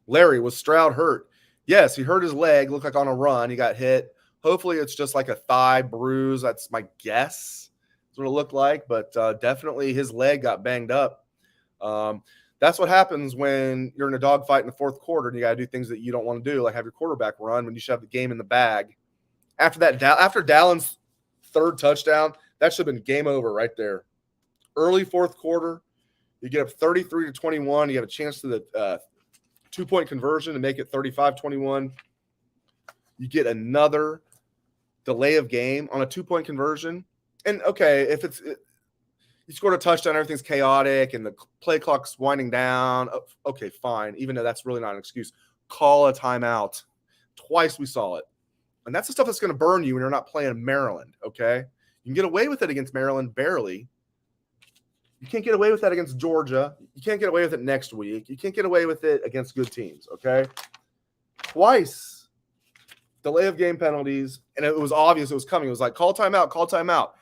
A: Larry, was Stroud hurt? Yes, he hurt his leg. Looked like on a run. He got hit. Hopefully it's just like a thigh bruise. That's my guess. That's what it looked like. But definitely his leg got banged up. That's what happens when you're in a dogfight in the fourth quarter and you got to do things that you don't want to do, like have your quarterback run when you should have the game in the bag. After Dallin's 3rd touchdown, that should have been game over right there. Early fourth quarter, you get up 33-21. You have a chance to the 2-point conversion to make it 35-21. You get another delay of game on a 2-point conversion. And, okay, if you scored a touchdown, everything's chaotic, and the play clock's winding down. Okay, fine. Even though that's really not an excuse. Call a timeout. Twice we saw it. And that's the stuff that's going to burn you when you're not playing Maryland, okay? You can get away with it against Maryland, barely. You can't get away with that against Georgia. You can't get away with it next week. You can't get away with it against good teams, okay? Twice. Delay of game penalties, and it was obvious it was coming. It was like, call timeout, call timeout.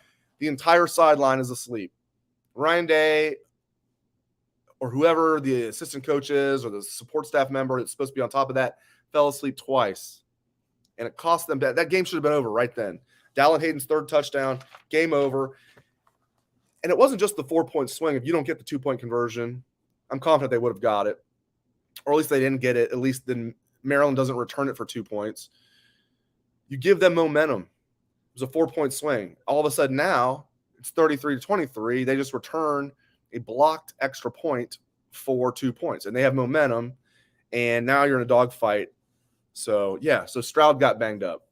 A: The entire sideline is asleep. Ryan Day or whoever the assistant coach is or the support staff member that's supposed to be on top of that fell asleep twice. And it cost them that game should have been over right then. Dallin Hayden's 3rd touchdown, game over. And it wasn't just the 4-point swing. If you don't get the 2-point conversion, I'm confident they would have got it. Or at least they didn't get it. At least then Maryland doesn't return it for 2 points. You give them momentum. It was a 4-point swing. All of a sudden now, it's 33-23. They just return a blocked extra point for 2 points. And they have momentum. And now you're in a dogfight. So, yeah. So Stroud got banged up.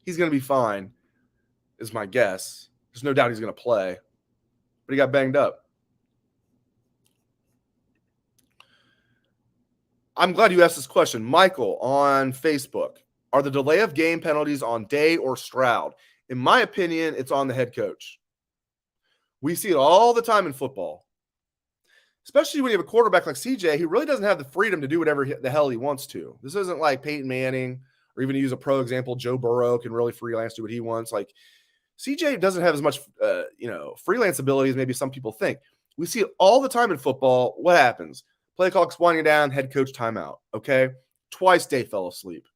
A: He's going to be fine, is my guess. There's no doubt he's going to play. But he got banged up. I'm glad you asked this question. Michael on Facebook. Are the delay of game penalties on Day or Stroud? In my opinion, it's on the head coach. We see it all the time in football, especially when you have a quarterback like CJ. He really doesn't have the freedom to do whatever the hell he wants to. This isn't like Peyton Manning, or even to use a pro example, Joe Burrow can really freelance, do what he wants. Like CJ doesn't have as much, freelance ability as maybe some people think. We see it all the time in football. What happens? Play clock's winding down, head coach timeout. Okay, twice Day fell asleep.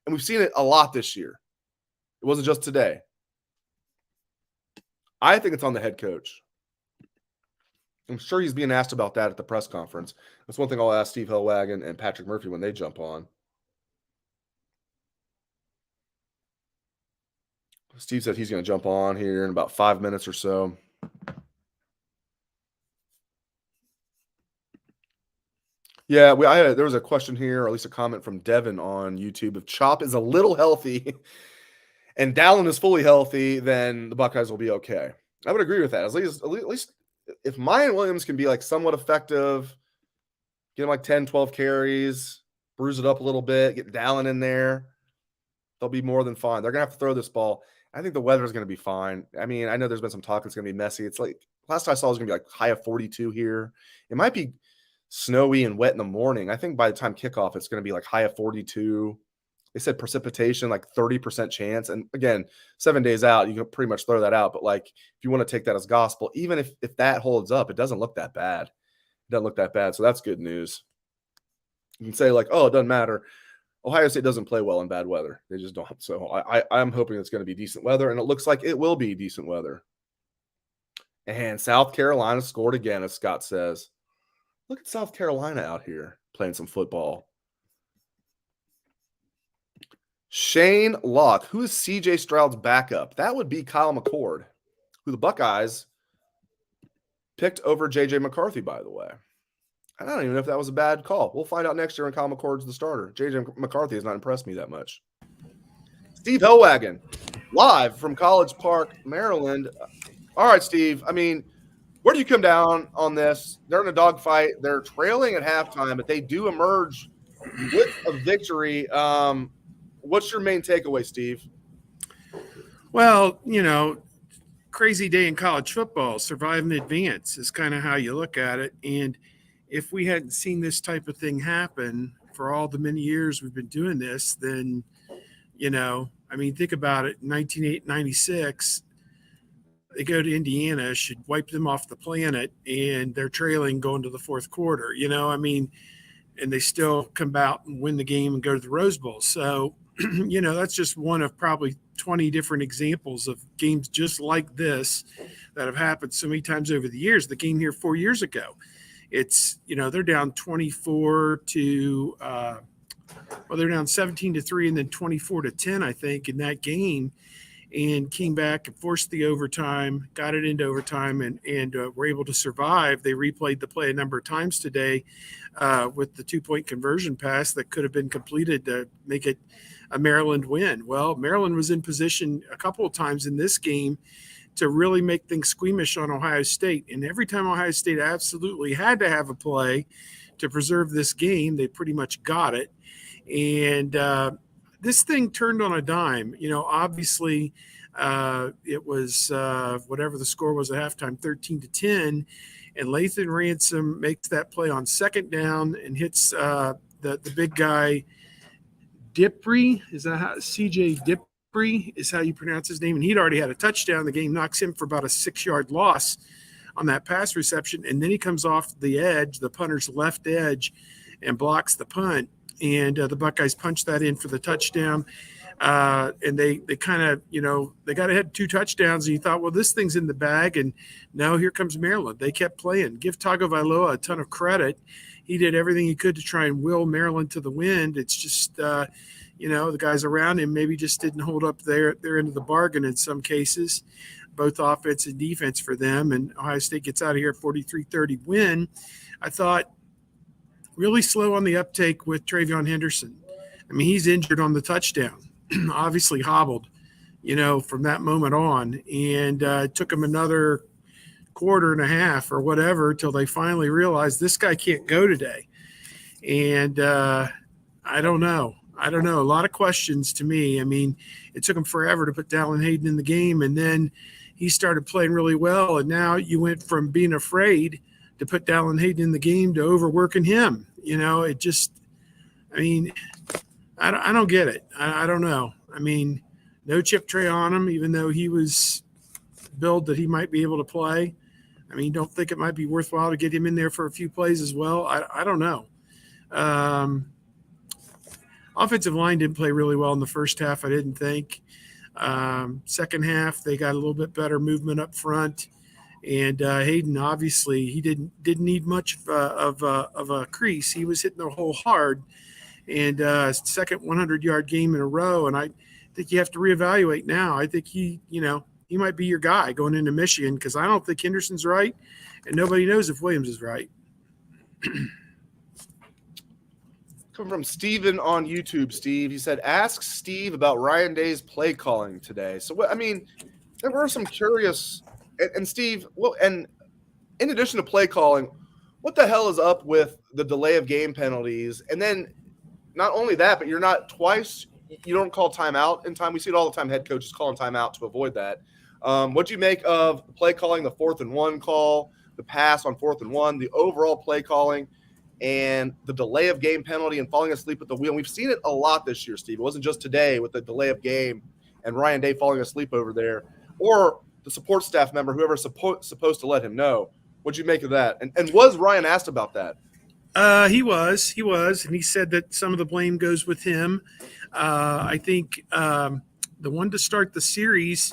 A: And we've seen it a lot this year. It wasn't just today. I think it's on the head coach. I'm sure he's being asked about that at the press conference. That's one thing I'll ask Steve Hellwagon and Patrick Murphy when they jump on. Steve said he's going to jump on here in about 5 minutes or so. Yeah, there was a question here, or at least a comment from Devin on YouTube. If Chop is a little healthy and Dallin is fully healthy, then the Buckeyes will be okay. I would agree with that. At least if Mayan Williams can be like somewhat effective, get him like 10, 12 carries, bruise it up a little bit, get Dallin in there, they'll be more than fine. They're going to have to throw this ball. I think the weather is going to be fine. I mean, I know there's been some talk it's going to be messy. It's like last I saw it was going to be like high of 42 here. It might be snowy and wet in the morning. I think by the time kickoff, it's going to be like high of 42. They said precipitation, like 30% chance. And again, 7 days out, you can pretty much throw that out. But like, if you want to take that as gospel, even if that holds up, it doesn't look that bad. It doesn't look that bad. So that's good news. You can say like, oh, it doesn't matter. Ohio State doesn't play well in bad weather. They just don't. So I'm hoping it's going to be decent weather. And it looks like it will be decent weather. And South Carolina scored again, as Scott says. Look at South Carolina out here playing some football. Shane Locke. Who is CJ Stroud's backup? That would be Kyle McCord, who the Buckeyes picked over JJ McCarthy, by the way. I don't even know if that was a bad call. We'll find out next year when Kyle McCord's the starter. JJ McCarthy has not impressed me that much. Steve Hellwagon, live from College Park, Maryland. All right, Steve. I mean, where do you come down on this? They're in a dogfight. They're trailing at halftime, but they do emerge with a victory. What's your main takeaway, Steve?
D: Well, crazy day in college football. Survive and advance is kind of how you look at it. And if we hadn't seen this type of thing happen for all the many years we've been doing this, then, think about it. 1996, they go to Indiana, should wipe them off the planet, and they're trailing going to the fourth quarter, and they still come out and win the game and go to the Rose Bowl. So, that's just one of probably 20 different examples of games just like this that have happened so many times over the years. The game here 4 years ago, it's, they're down 24 to, they're down 17-3 and then 24-10, I think, in that game, and came back and forced the overtime, got it into overtime, and were able to survive. They replayed the play a number of times today with the 2-point conversion pass that could have been completed to make it a Maryland win. Well, Maryland was in position a couple of times in this game to really make things squeamish on Ohio State. And every time Ohio State absolutely had to have a play to preserve this game, they pretty much got it. And this thing turned on a dime. Obviously it was whatever the score was at halftime, 13-10. And Lathan Ransom makes that play on second down and hits the big guy, Dipri. Is that how CJ Dipri is how you pronounce his name? And he'd already had a touchdown. The game knocks him for about a 6-yard loss on that pass reception. And then he comes off the edge, the punter's left edge, and blocks the punt. And the Buckeyes punched that in for the touchdown. And they kind of, they got ahead 2 touchdowns, and you thought, well, this thing's in the bag. And now here comes Maryland. They kept playing. Give Tagovailoa a ton of credit. He did everything he could to try and will Maryland to the wind. It's just, the guys around him maybe just didn't hold up their end of the bargain in some cases, both offense and defense for them. And Ohio State gets out of here 43-30 win. I thought really slow on the uptake with Travion Henderson. I mean, he's injured on the touchdown, obviously hobbled, from that moment on. And it took him another quarter and a half or whatever till they finally realized this guy can't go today. And I don't know. A lot of questions to me. I mean, it took him forever to put Dallin Hayden in the game, and then he started playing really well. And now you went from being afraid to put Dallin Hayden in the game to overworking him. It just, I don't get it. I don't know. I mean, no Chip Trey on him, even though he was billed that he might be able to play. I mean, don't think it might be worthwhile to get him in there for a few plays as well. I don't know. Offensive line didn't play really well in the first half, I didn't think. Second half, they got a little bit better movement up front. And Hayden, obviously, he didn't need much of a crease. He was hitting the hole hard. And second 100-yard game in a row. And I think you have to reevaluate now. I think he might be your guy going into Michigan, because I don't think Henderson's right, and nobody knows if Williams is right.
A: Coming from Steven on YouTube, Steve. He said, ask Steve about Ryan Day's play calling today. So, there were some curious – and Steve, well, and in addition to play calling, what the hell is up with the delay of game penalties? And then not only that, but you're not twice – you don't call timeout in time. We see it all the time, head coaches calling timeout to avoid that. What do you make of the play calling, the 4th and 1 call, the pass on 4th and 1, the overall play calling, and the delay of game penalty and falling asleep at the wheel? And we've seen it a lot this year, Steve. It wasn't just today with the delay of game and Ryan Day falling asleep over there, or the support staff member, whoever's supposed to let him know. What'd you make of that? And was Ryan asked about that?
D: He was, and he said that some of the blame goes with him. I think the one to start the series,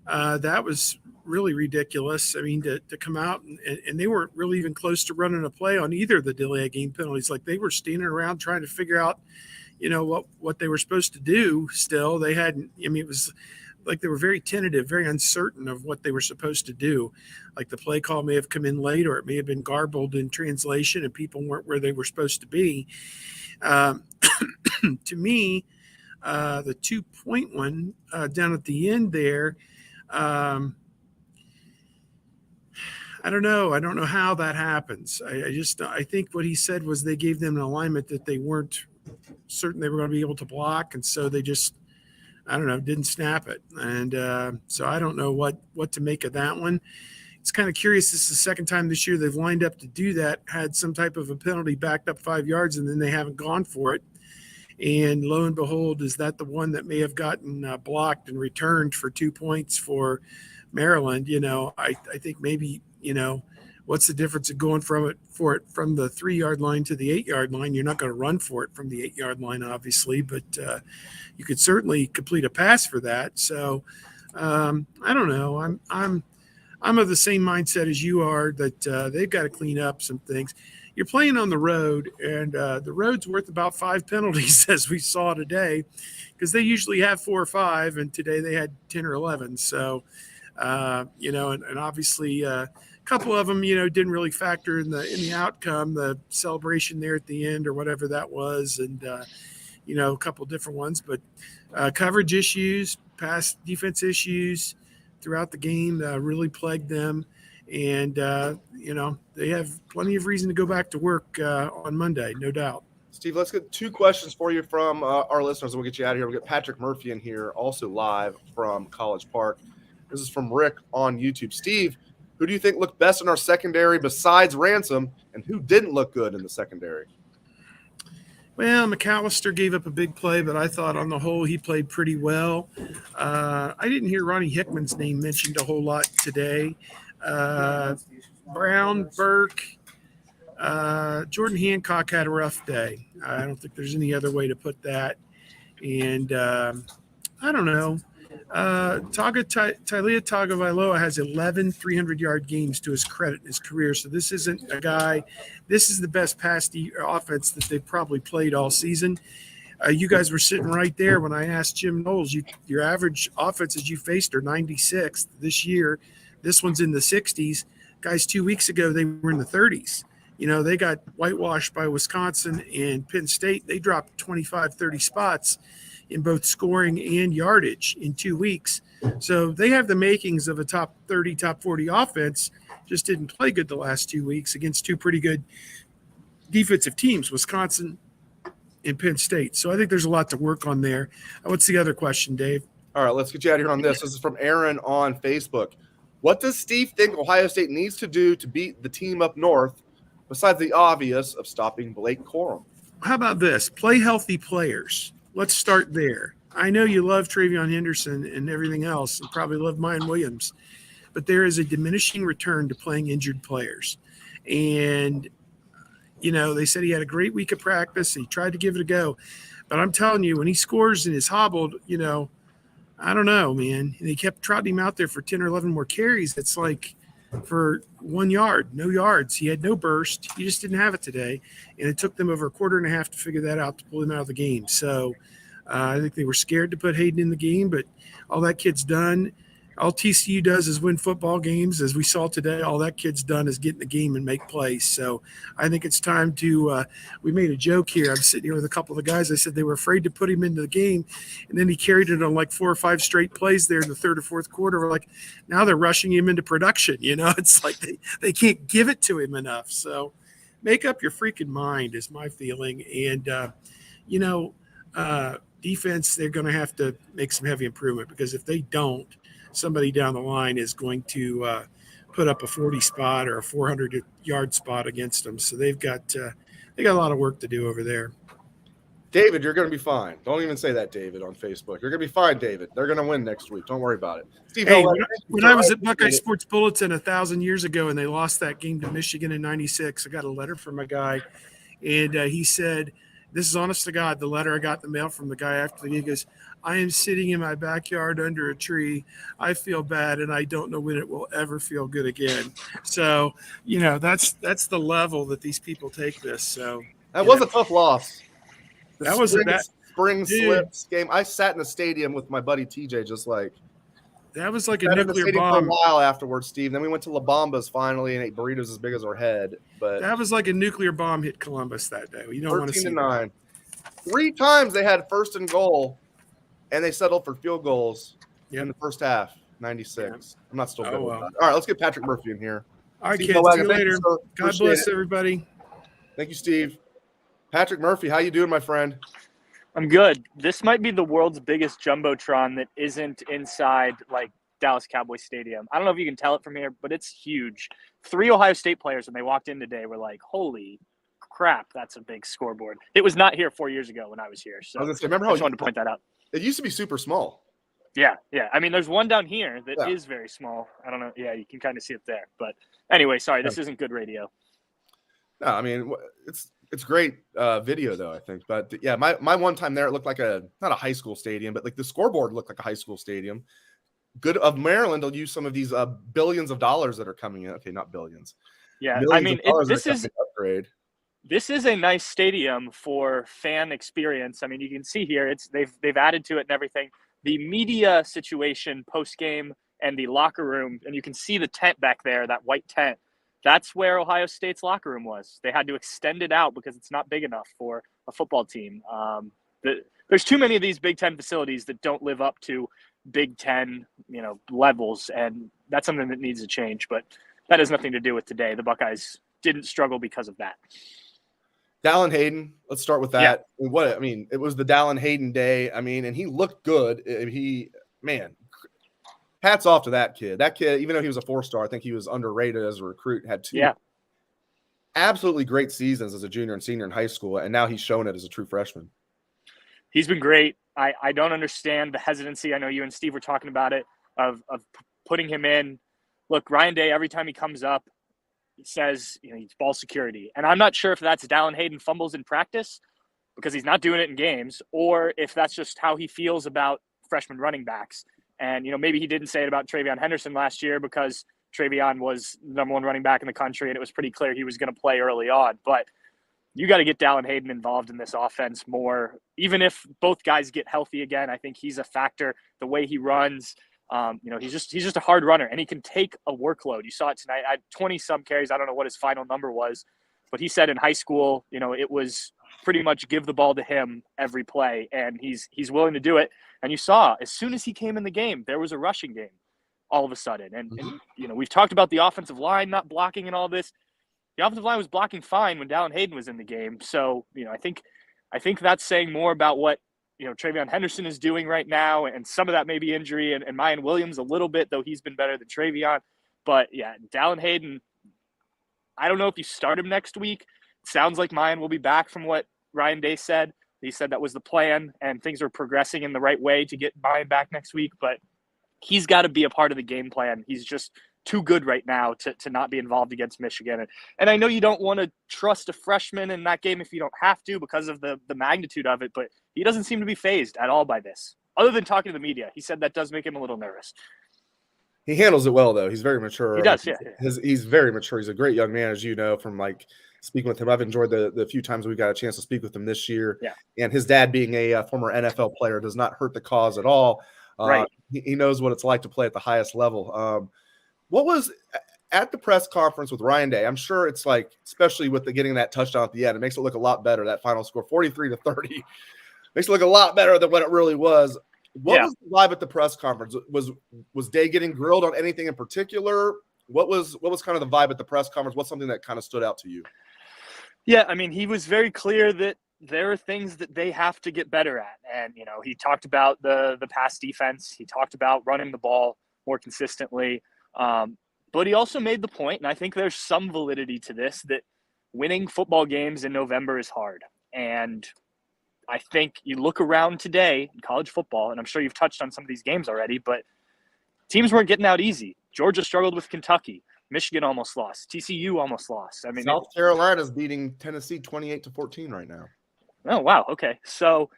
D: that was really ridiculous. I mean, to come out and they weren't really even close to running a play on either of the delay of game penalties. Like they were standing around trying to figure out, what they were supposed to do. Still, they hadn't. I mean, it was like they were very tentative, very uncertain of what they were supposed to do. Like the play call may have come in late, or it may have been garbled in translation, and people weren't where they were supposed to be. To me, the 2-point one down at the end there. I don't know. I don't know how that happens. I think what he said was they gave them an alignment that they weren't certain they were going to be able to block. And so they just, I don't know, didn't snap it. And so I don't know what to make of that one. It's kind of curious. This is the second time this year they've lined up to do that, had some type of a penalty backed up 5 yards, and then they haven't gone for it. And lo and behold, is that the one that may have gotten blocked and returned for 2 points for Maryland? I think maybe, what's the difference of going from the 3 yard line to the 8 yard line? You're not going to run for it from the 8 yard line, obviously, but you could certainly complete a pass for that. So I don't know. I'm of the same mindset as you are that they've got to clean up some things. You're playing on the road, and the road's worth about 5 penalties, as we saw today, because they usually have 4 or 5, and today they had 10 or 11. So, and obviously a couple of them, didn't really factor in the outcome, the celebration there at the end or whatever that was, and a couple different ones. But coverage issues, pass defense issues throughout the game really plagued them. And, they have plenty of reason to go back to work on Monday, no doubt.
A: Steve, let's get 2 questions for you from our listeners, and we'll get you out of here. We'll get Patrick Murphy in here, also live from College Park. This is from Rick on YouTube. Steve, who do you think looked best in our secondary besides Ransom, and who didn't look good in the secondary?
D: Well, McAllister gave up a big play, but I thought on the whole he played pretty well. I didn't hear Ronnie Hickman's name mentioned a whole lot today. Brown, Burke, Jordan Hancock had a rough day. I don't think there's any other way to put that. And I don't know. Taulia Tagovailoa has 11 300-yard games to his credit in his career. So this isn't a guy – this is the best pass offense that they've probably played all season. You guys were sitting right there when I asked Jim Knowles, your average offenses you faced are 96th this year. This one's in the 60s. Guys, 2 weeks ago, they were in the 30s. They got whitewashed by Wisconsin and Penn State. They dropped 25, 30 spots in both scoring and yardage in 2 weeks. So they have the makings of a top 30, top 40 offense, just didn't play good the last 2 weeks against 2 pretty good defensive teams, Wisconsin and Penn State. So I think there's a lot to work on there. What's the other question, Dave?
A: All right, let's get you out of here on this. This is from Aaron on Facebook. What does Steve think Ohio State needs to do to beat the team up north, besides the obvious of stopping Blake Corum?
D: How about this? Play healthy players. Let's start there. I know you love Travion Henderson and everything else, and probably love Mayan Williams, but there is a diminishing return to playing injured players. And, they said he had a great week of practice. He tried to give it a go. But I'm telling you, when he scores and is hobbled, I don't know, man. And they kept trotting him out there for 10 or 11 more carries. It's like for 1 yard, no yards. He had no burst. He just didn't have it today. And it took them over a quarter and a half to figure that out, to pull him out of the game. So I think they were scared to put Hayden in the game, but all that kid's done. All TCU does is win football games. As we saw today, all that kid's done is get in the game and make plays. So I think it's time to we made a joke here. I'm sitting here with a couple of the guys. I said they were afraid to put him into the game, and then he carried it on like 4 or 5 straight plays there in the third or fourth quarter. We're like, now they're rushing him into production. It's like they can't give it to him enough. So make up your freaking mind is my feeling. And, defense, they're going to have to make some heavy improvement, because if they don't, somebody down the line is going to put up a 40 spot or a 400-yard spot against them. So they got a lot of work to do over there.
A: David, you're going to be fine. Don't even say that, David, on Facebook. You're going to be fine, David. They're going to win next week. Don't worry about it. Steve,
D: hey, when I was at Buckeye Sports Bulletin 1,000 years ago and they lost that game to Michigan in '96, I got a letter from a guy, and he said, This is honest to God, the letter I got in the mail from the guy after the game. He goes, I am sitting in my backyard under a tree. I feel bad, and I don't know when it will ever feel good again. So, that's the level that these people take this. So
A: That was a tough loss.
D: That was a bad
A: spring
D: dude.
A: slips game. I sat in the stadium with my buddy TJ, just like
D: that was like a
A: sat in the
D: nuclear
A: stadium
D: bomb.
A: for a while afterwards, Steve. Then we went to La Bamba's finally and ate burritos as big as our head. But
D: That was like a nuclear bomb hit Columbus that day. You don't want to see
A: 13-9. 3 times they had first and goal, and they settled for field goals in the first half. 96. I'm not still good with that. All right, let's get Patrick Murphy in here.
D: All right,
A: Steve
D: kids. See
A: Nowaga,
D: you
A: thank
D: later.
A: sir.
D: God
A: Appreciate
D: bless
A: it.
D: everybody.
A: Thank you, Steve. Patrick Murphy, how you doing, my friend?
E: I'm good. This might be the world's biggest jumbotron that isn't inside like Dallas Cowboys Stadium. I don't know if you can tell it from here, but it's huge. 3 Ohio State players when they walked in today were like, "Holy crap, that's a big scoreboard." It was not here 4 years ago when I was here. So
A: I was gonna say, remember
E: I
A: how
E: just wanted to point that out.
A: it used to be super small?
E: Yeah. I mean, there's one down here that is
A: Yeah.
E: very small. I don't know. Yeah, you can kind of see it there. But anyway, sorry, this isn't good radio.
A: No, I mean it's great video though, I think. But yeah, my one time there, it looked like not a high school stadium, but like the scoreboard looked like a high school stadium. Good of Maryland, they'll use some of these billions of dollars that are coming in. Okay, not billions.
E: Yeah,
A: Millions
E: I mean,
A: of dollars that
E: this
A: are
E: is
A: coming to upgrade.
E: This is a nice stadium for fan experience. I mean, you can see here they've added to it and everything. The media situation post game and the locker room, and you can see the tent back there, that white tent. That's where Ohio State's locker room was. They had to extend it out because it's not big enough for a football team. There's too many of these Big Ten facilities that don't live up to Big Ten, levels, and that's something that needs to change. But that has nothing to do with today. The Buckeyes didn't struggle because of that.
A: Dallin Hayden, let's start with that. Yeah. It was the Dallin Hayden day. I mean, and he looked good. Hats off to that kid. That kid, even though he was a 4-star, I think he was underrated as a recruit, had 2 absolutely great seasons as a junior and senior in high school, and now he's shown it as a true freshman.
E: He's been great. I don't understand the hesitancy. I know you and Steve were talking about it, of putting him in. Look, Ryan Day, every time he comes up, he says, he's ball security. And I'm not sure if that's Dallin Hayden fumbles in practice because he's not doing it in games, or if that's just how he feels about freshman running backs. And, maybe he didn't say it about Travion Henderson last year because Travion was the #1 running back in the country, and it was pretty clear he was going to play early on. But you got to get Dallin Hayden involved in this offense more. Even if both guys get healthy again, I think he's a factor. The way he runs, he's just a hard runner, and he can take a workload. You saw it tonight. I had 20-some carries. I don't know what his final number was, but he said in high school, it was pretty much give the ball to him every play, and he's willing to do it. And you saw as soon as he came in the game, there was a rushing game all of a sudden. And we've talked about the offensive line not blocking and all this. The offensive line was blocking fine when Dallin Hayden was in the game. So, I think that's saying more about what, Travion Henderson is doing right now. And some of that may be injury and Mayan Williams a little bit, though he's been better than Travion. But yeah, Dallin Hayden, I don't know if you start him next week. It sounds like Mayan will be back from what Ryan Day said. He said that was the plan and things are progressing in the right way to get Mayan back next week. But he's got to be a part of the game plan. He's just too good right now to not be involved against Michigan. And I know you don't want to trust a freshman in that game if you don't have to because of the magnitude of it, but he doesn't seem to be fazed at all by this. Other than talking to the media, he said that does make him a little nervous.
A: He handles it well, though. He's very mature.
E: He does, yeah.
A: He's very mature. He's a great young man, as you know, from speaking with him. I've enjoyed the few times we got a chance to speak with him this year.
E: Yeah.
A: And his dad being a former NFL player does not hurt the cause at all.
E: Right.
A: He knows what it's like to play at the highest level. What was at the press conference with Ryan Day? I'm sure it's like, especially with getting that touchdown at the end, it makes it look a lot better. That final score, 43-30, makes it look a lot better than what it really was. What was the vibe at the press conference? Was Day getting grilled on anything in particular? What was kind of the vibe at the press conference? What's something that kind of stood out to you?
E: Yeah, I mean, he was very clear that there are things that they have to get better at. And, he talked about the pass defense. He talked about running the ball more consistently. But he also made the point, and I think there's some validity to this, that winning football games in November is hard. And I think you look around today in college football, and I'm sure you've touched on some of these games already, but teams weren't getting out easy. Georgia struggled with Kentucky. Michigan almost lost. TCU almost lost. I mean,
A: South Carolina's beating Tennessee 28-14 right now.
E: Oh, wow. Okay. So,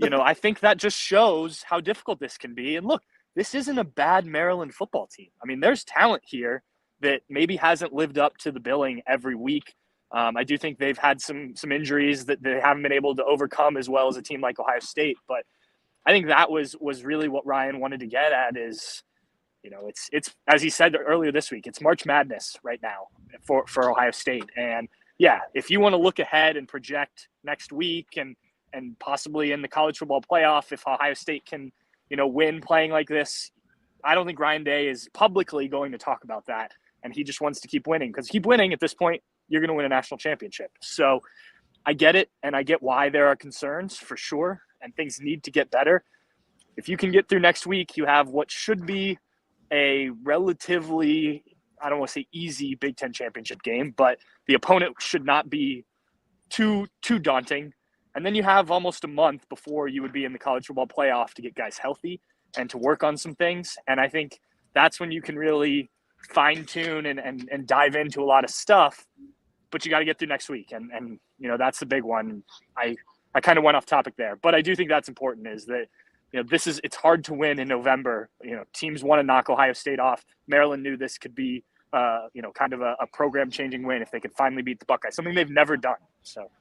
E: I think that just shows how difficult this can be. And look, this isn't a bad Maryland football team. I mean, there's talent here that maybe hasn't lived up to the billing every week. I do think they've had some injuries that they haven't been able to overcome as well as a team like Ohio State. But I think that was really what Ryan wanted to get at is, it's as he said earlier this week, it's March Madness right now for Ohio State. And yeah, if you want to look ahead and project next week and possibly in the college football playoff, if Ohio State can, win playing like this, I don't think Ryan Day is publicly going to talk about that. And he just wants to keep winning, because keep winning at this point, you're going to win a national championship. So I get it. And I get why there are concerns for sure. And things need to get better. If you can get through next week, you have what should be a relatively, I don't want to say easy Big Ten championship game, but the opponent should not be too daunting. And then you have almost a month before you would be in the college football playoff to get guys healthy and to work on some things. And I think that's when you can really fine tune and dive into a lot of stuff, but you got to get through next week. And that's the big one. I kind of went off topic there, but I do think that's important, is that, it's hard to win in November. Teams want to knock Ohio State off. Maryland knew this could be, kind of a program-changing win if they could finally beat the Buckeyes, something they've never done. So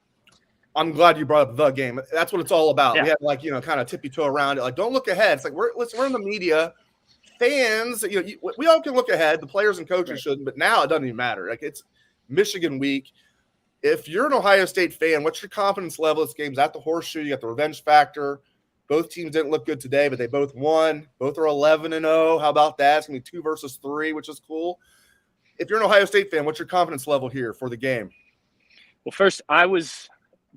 A: I'm glad you brought up the game. That's what it's all about.
E: Yeah.
A: We had kind of tippy toe around it. Like, don't look ahead. It's like we're in the media. Fans, we all can look ahead. The players and coaches shouldn't, but now it doesn't even matter. Like, it's Michigan week. If you're an Ohio State fan, what's your confidence level? This game's at the Horseshoe. You got the revenge factor. Both teams didn't look good today, but they both won. Both are 11-0. How about that? It's going to be 2 versus 3, which is cool. If you're an Ohio State fan, what's your confidence level here for the game?
E: Well, first, I was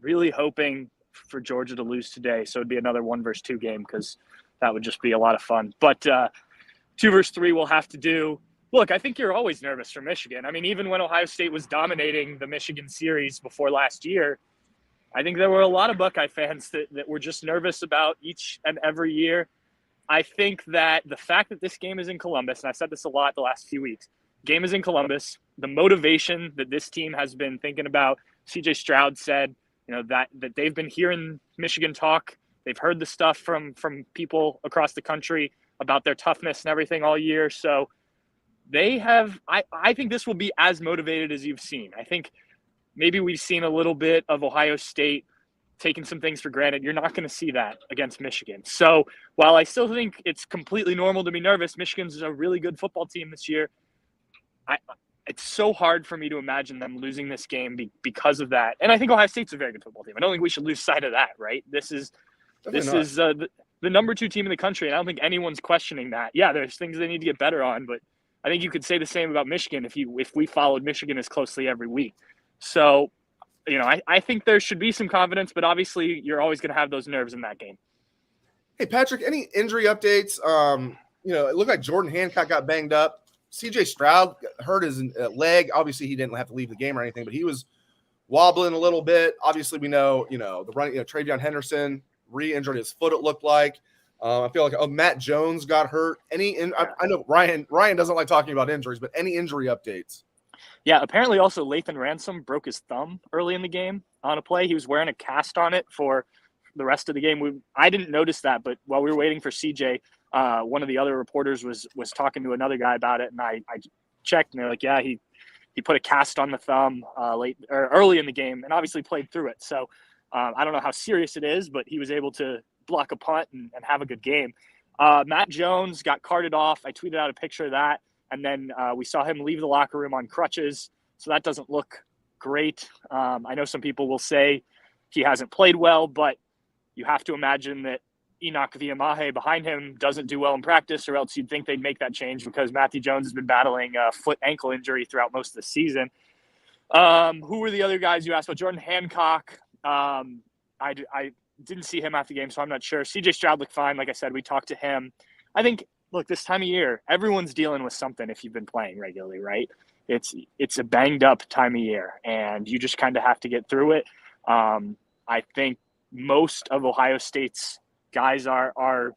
E: really hoping for Georgia to lose today, so it'd be another 1 versus 2 game, because that would just be a lot of fun. But 2 versus 3 we'll have to do. Look, I think you're always nervous for Michigan. I mean, even when Ohio State was dominating the Michigan series before last year, I think there were a lot of Buckeye fans that were just nervous about each and every year. I think that the fact that this game is in Columbus, and I've said this a lot the last few weeks, game is in Columbus, the motivation that this team has been thinking about, CJ Stroud said, that they've been hearing Michigan talk. They've heard the stuff from people across the country about their toughness and everything all year. So they have, I think this will be as motivated as you've seen. I think maybe we've seen a little bit of Ohio State taking some things for granted. You're not going to see that against Michigan. So while I still think it's completely normal to be nervous, Michigan's a really good football team this year. It's so hard for me to imagine them losing this game because of that. And I think Ohio State's a very good football team. I don't think we should lose sight of that, right? This is the number 2 team in the country, and I don't think anyone's questioning that. Yeah, there's things they need to get better on, but I think you could say the same about Michigan if we followed Michigan as closely every week. So, I think there should be some confidence, but obviously you're always going to have those nerves in that game.
A: Hey, Patrick, any injury updates? It looked like Jordan Hancock got banged up. CJ Stroud hurt his leg. Obviously, he didn't have to leave the game or anything, but he was wobbling a little bit. Obviously, we know, the running, Travion Henderson re-injured his foot, it looked like. I feel like Matt Jones got hurt. I know Ryan doesn't like talking about injuries, but any injury updates?
E: Yeah, apparently also Lathan Ransom broke his thumb early in the game on a play. He was wearing a cast on it for the rest of the game. I didn't notice that, but while we were waiting for CJ, one of the other reporters was talking to another guy about it, and I checked, and they're like, yeah, he put a cast on the thumb early in the game, and obviously played through it. So I don't know how serious it is, but he was able to block a punt and have a good game. Matt Jones got carted off. I tweeted out a picture of that. And then we saw him leave the locker room on crutches. So that doesn't look great. I know some people will say he hasn't played well, but you have to imagine that Enoch Viamahe behind him doesn't do well in practice, or else you'd think they'd make that change, because Matthew Jones has been battling a foot ankle injury throughout most of the season. Who were the other guys you asked about? Jordan Hancock. I didn't see him after the game, so I'm not sure. CJ Stroud looked fine. Like I said, we talked to him. I think, look, this time of year, everyone's dealing with something if you've been playing regularly, right? It's a banged up time of year, and you just kind of have to get through it. I think most of Ohio State's guys are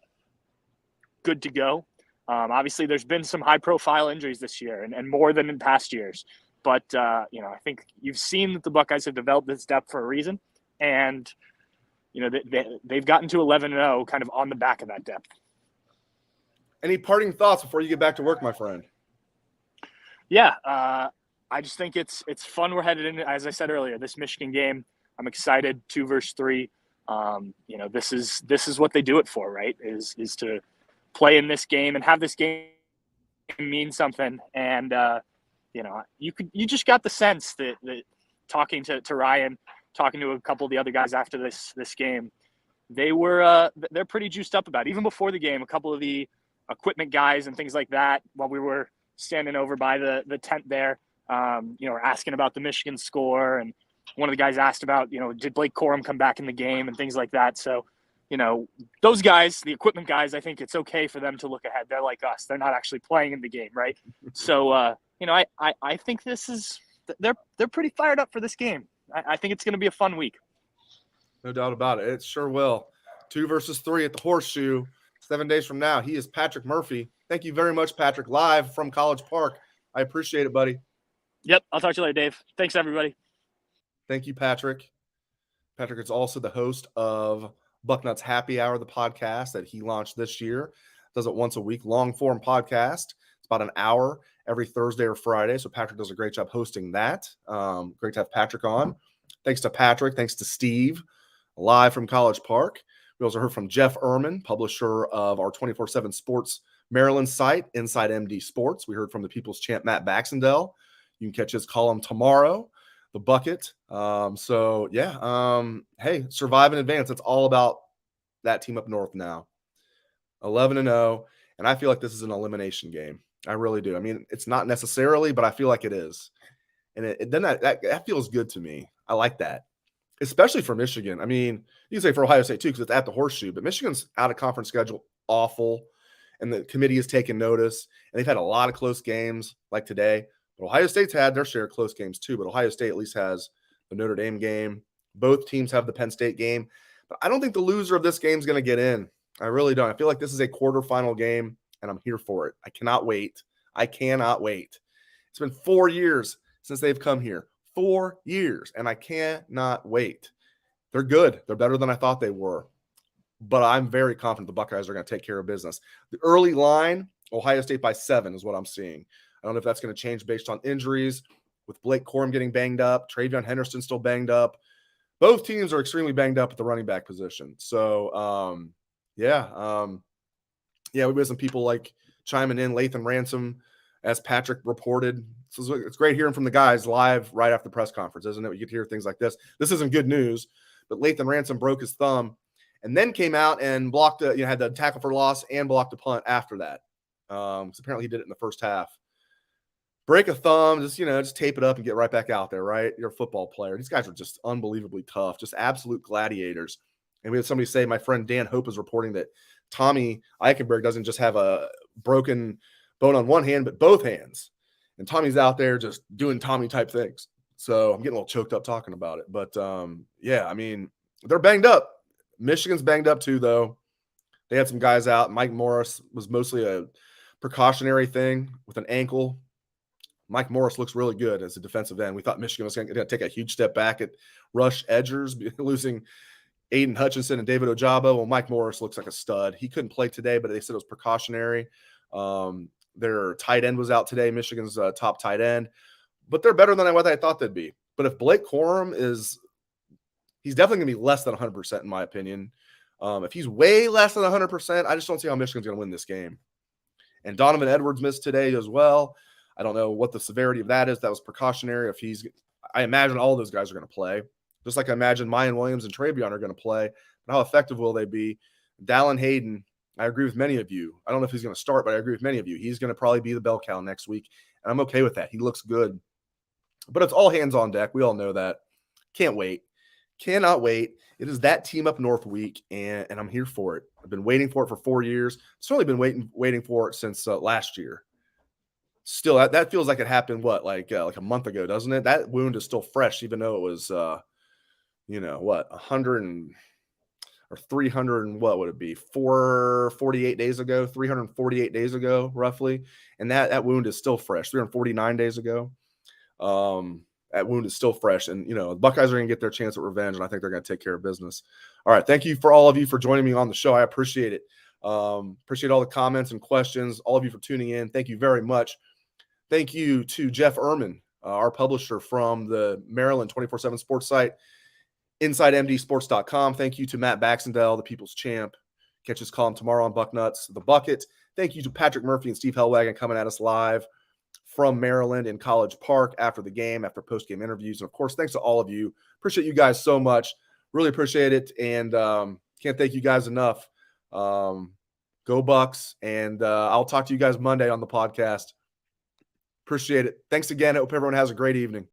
E: good to go. Obviously, there's been some high-profile injuries this year, and more than in past years. But, I think you've seen that the Buckeyes have developed this depth for a reason. And they've gotten to 11-0 kind of on the back of that depth.
A: Any parting thoughts before you get back to work, my friend?
E: Yeah, I just think it's fun. We're headed in, as I said earlier, this Michigan game. I'm excited. 2 versus 3. This is what they do it for, right? Is to play in this game and have this game mean something. And you just got the sense that talking to Ryan, talking to a couple of the other guys after this game, they're pretty juiced up about it. Even before the game, a couple of the equipment guys and things like that, while we were standing over by the tent there, were asking about the Michigan score, and one of the guys asked about, did Blake Corum come back in the game and things like that. So, those guys, the equipment guys, I think it's okay for them to look ahead. They're like us. They're not actually playing in the game, right? So, I think they're pretty fired up for this game. I think it's going to be a fun week.
A: No doubt about it. It sure will. 2 versus 3 at the Horseshoe. 7 days from now, he is Patrick Murphy. Thank you very much, Patrick, live from College Park. I appreciate it, buddy.
E: Yep. I'll talk to you later, Dave. Thanks, everybody.
A: Thank you, Patrick. Patrick is also the host of Bucknuts Happy Hour, the podcast that he launched this year. Does it once a week, long-form podcast. It's about an hour every Thursday or Friday. So Patrick does a great job hosting that. Great to have Patrick on. Thanks to Patrick. Thanks to Steve, live from College Park. We also heard from Jeff Ehrman, publisher of our 24/7 Sports Maryland site, Inside MD Sports. We heard from the People's Champ, Matt Baxendale. You can catch his column tomorrow, The Bucket. Hey, survive and advance. It's all about that team up north now. 11-0, and I feel like this is an elimination game. I really do. I mean, it's not necessarily, but I feel like it is. And then that feels good to me. I like that. Especially for Michigan. I mean, you can say for Ohio State too, because it's at the Horseshoe, but Michigan's out of conference schedule awful, and the committee has taken notice, and they've had a lot of close games like today. But Ohio State's had their share of close games too, but Ohio State at least has the Notre Dame game. Both teams have the Penn State game, but I don't think the loser of this game is going to get in. I really don't. I feel like this is a quarterfinal game, and I'm here for it. I cannot wait. It's been 4 years since they've come here. 4 years, and I cannot wait. They're good. They're better than I thought they were. But I'm very confident the Buckeyes are going to take care of business. The early line, Ohio State by 7 is what I'm seeing. I don't know if that's going to change based on injuries, with Blake Corum getting banged up, Travion Henderson still banged up. Both teams are extremely banged up at the running back position. So, we had some people like chiming in, Lathan Ransom, as Patrick reported. So it's great hearing from the guys live right after the press conference, isn't it? You get to hear things like this. This isn't good news, but Lathan Ransom broke his thumb and then came out and blocked had the tackle for loss and blocked a punt after that. So apparently he did it in the first half. Break a thumb, just tape it up and get right back out there, right? You're a football player. These guys are just unbelievably tough, just absolute gladiators. And we had somebody say, my friend Dan Hope is reporting that Tommy Eichenberg doesn't just have a broken bone on one hand, but both hands. And Tommy's out there just doing Tommy type things. So I'm getting a little choked up talking about it. But I mean, they're banged up. Michigan's banged up too, though. They had some guys out. Mike Morris was mostly a precautionary thing with an ankle. Mike Morris looks really good as a defensive end. We thought Michigan was going to take a huge step back at rush edgers, losing Aiden Hutchinson and David Ojabo. Well, Mike Morris looks like a stud. He couldn't play today, but they said it was precautionary. Their tight end was out today, Michigan's top tight end. But they're better than what I thought they'd be. But if Blake Corum he's definitely going to be less than 100% in my opinion. If he's way less than 100%, I just don't see how Michigan's going to win this game. And Donovan Edwards missed today as well. I don't know what the severity of that is. That was precautionary. I imagine all those guys are going to play. Just like I imagine Mayan Williams and Travion are going to play. But how effective will they be? Dallin Hayden, I agree with many of you. I don't know if he's going to start, but I agree with many of you. He's going to probably be the bell cow next week. And I'm okay with that. He looks good. But it's all hands on deck. We all know that. Can't wait. Cannot wait. It is that team up north week, and I'm here for it. I've been waiting for it for 4 years. Certainly been waiting for it since last year. Still, that feels like it happened, like a month ago, doesn't it? That wound is still fresh, even though it was, 100 or 300 and what would it be? 448 days ago, 348 days ago, roughly. And that wound is still fresh, 349 days ago. that wound is still fresh. And, the Buckeyes are going to get their chance at revenge, and I think they're going to take care of business. All right. Thank you for all of you for joining me on the show. I appreciate it. Appreciate all the comments and questions, all of you for tuning in. Thank you very much. Thank you to Jeff Ehrman, our publisher from the Maryland 24/7 sports site, InsideMDSports.com. Thank you to Matt Baxendale, the People's Champ. Catch his column tomorrow on Bucknuts, The Bucket. Thank you to Patrick Murphy and Steve Hellwagon coming at us live from Maryland in College Park after the game, after post-game interviews. And, of course, thanks to all of you. Appreciate you guys so much. Really appreciate it. And can't thank you guys enough. Go Bucks. And I'll talk to you guys Monday on the podcast. Appreciate it. Thanks again. I hope everyone has a great evening.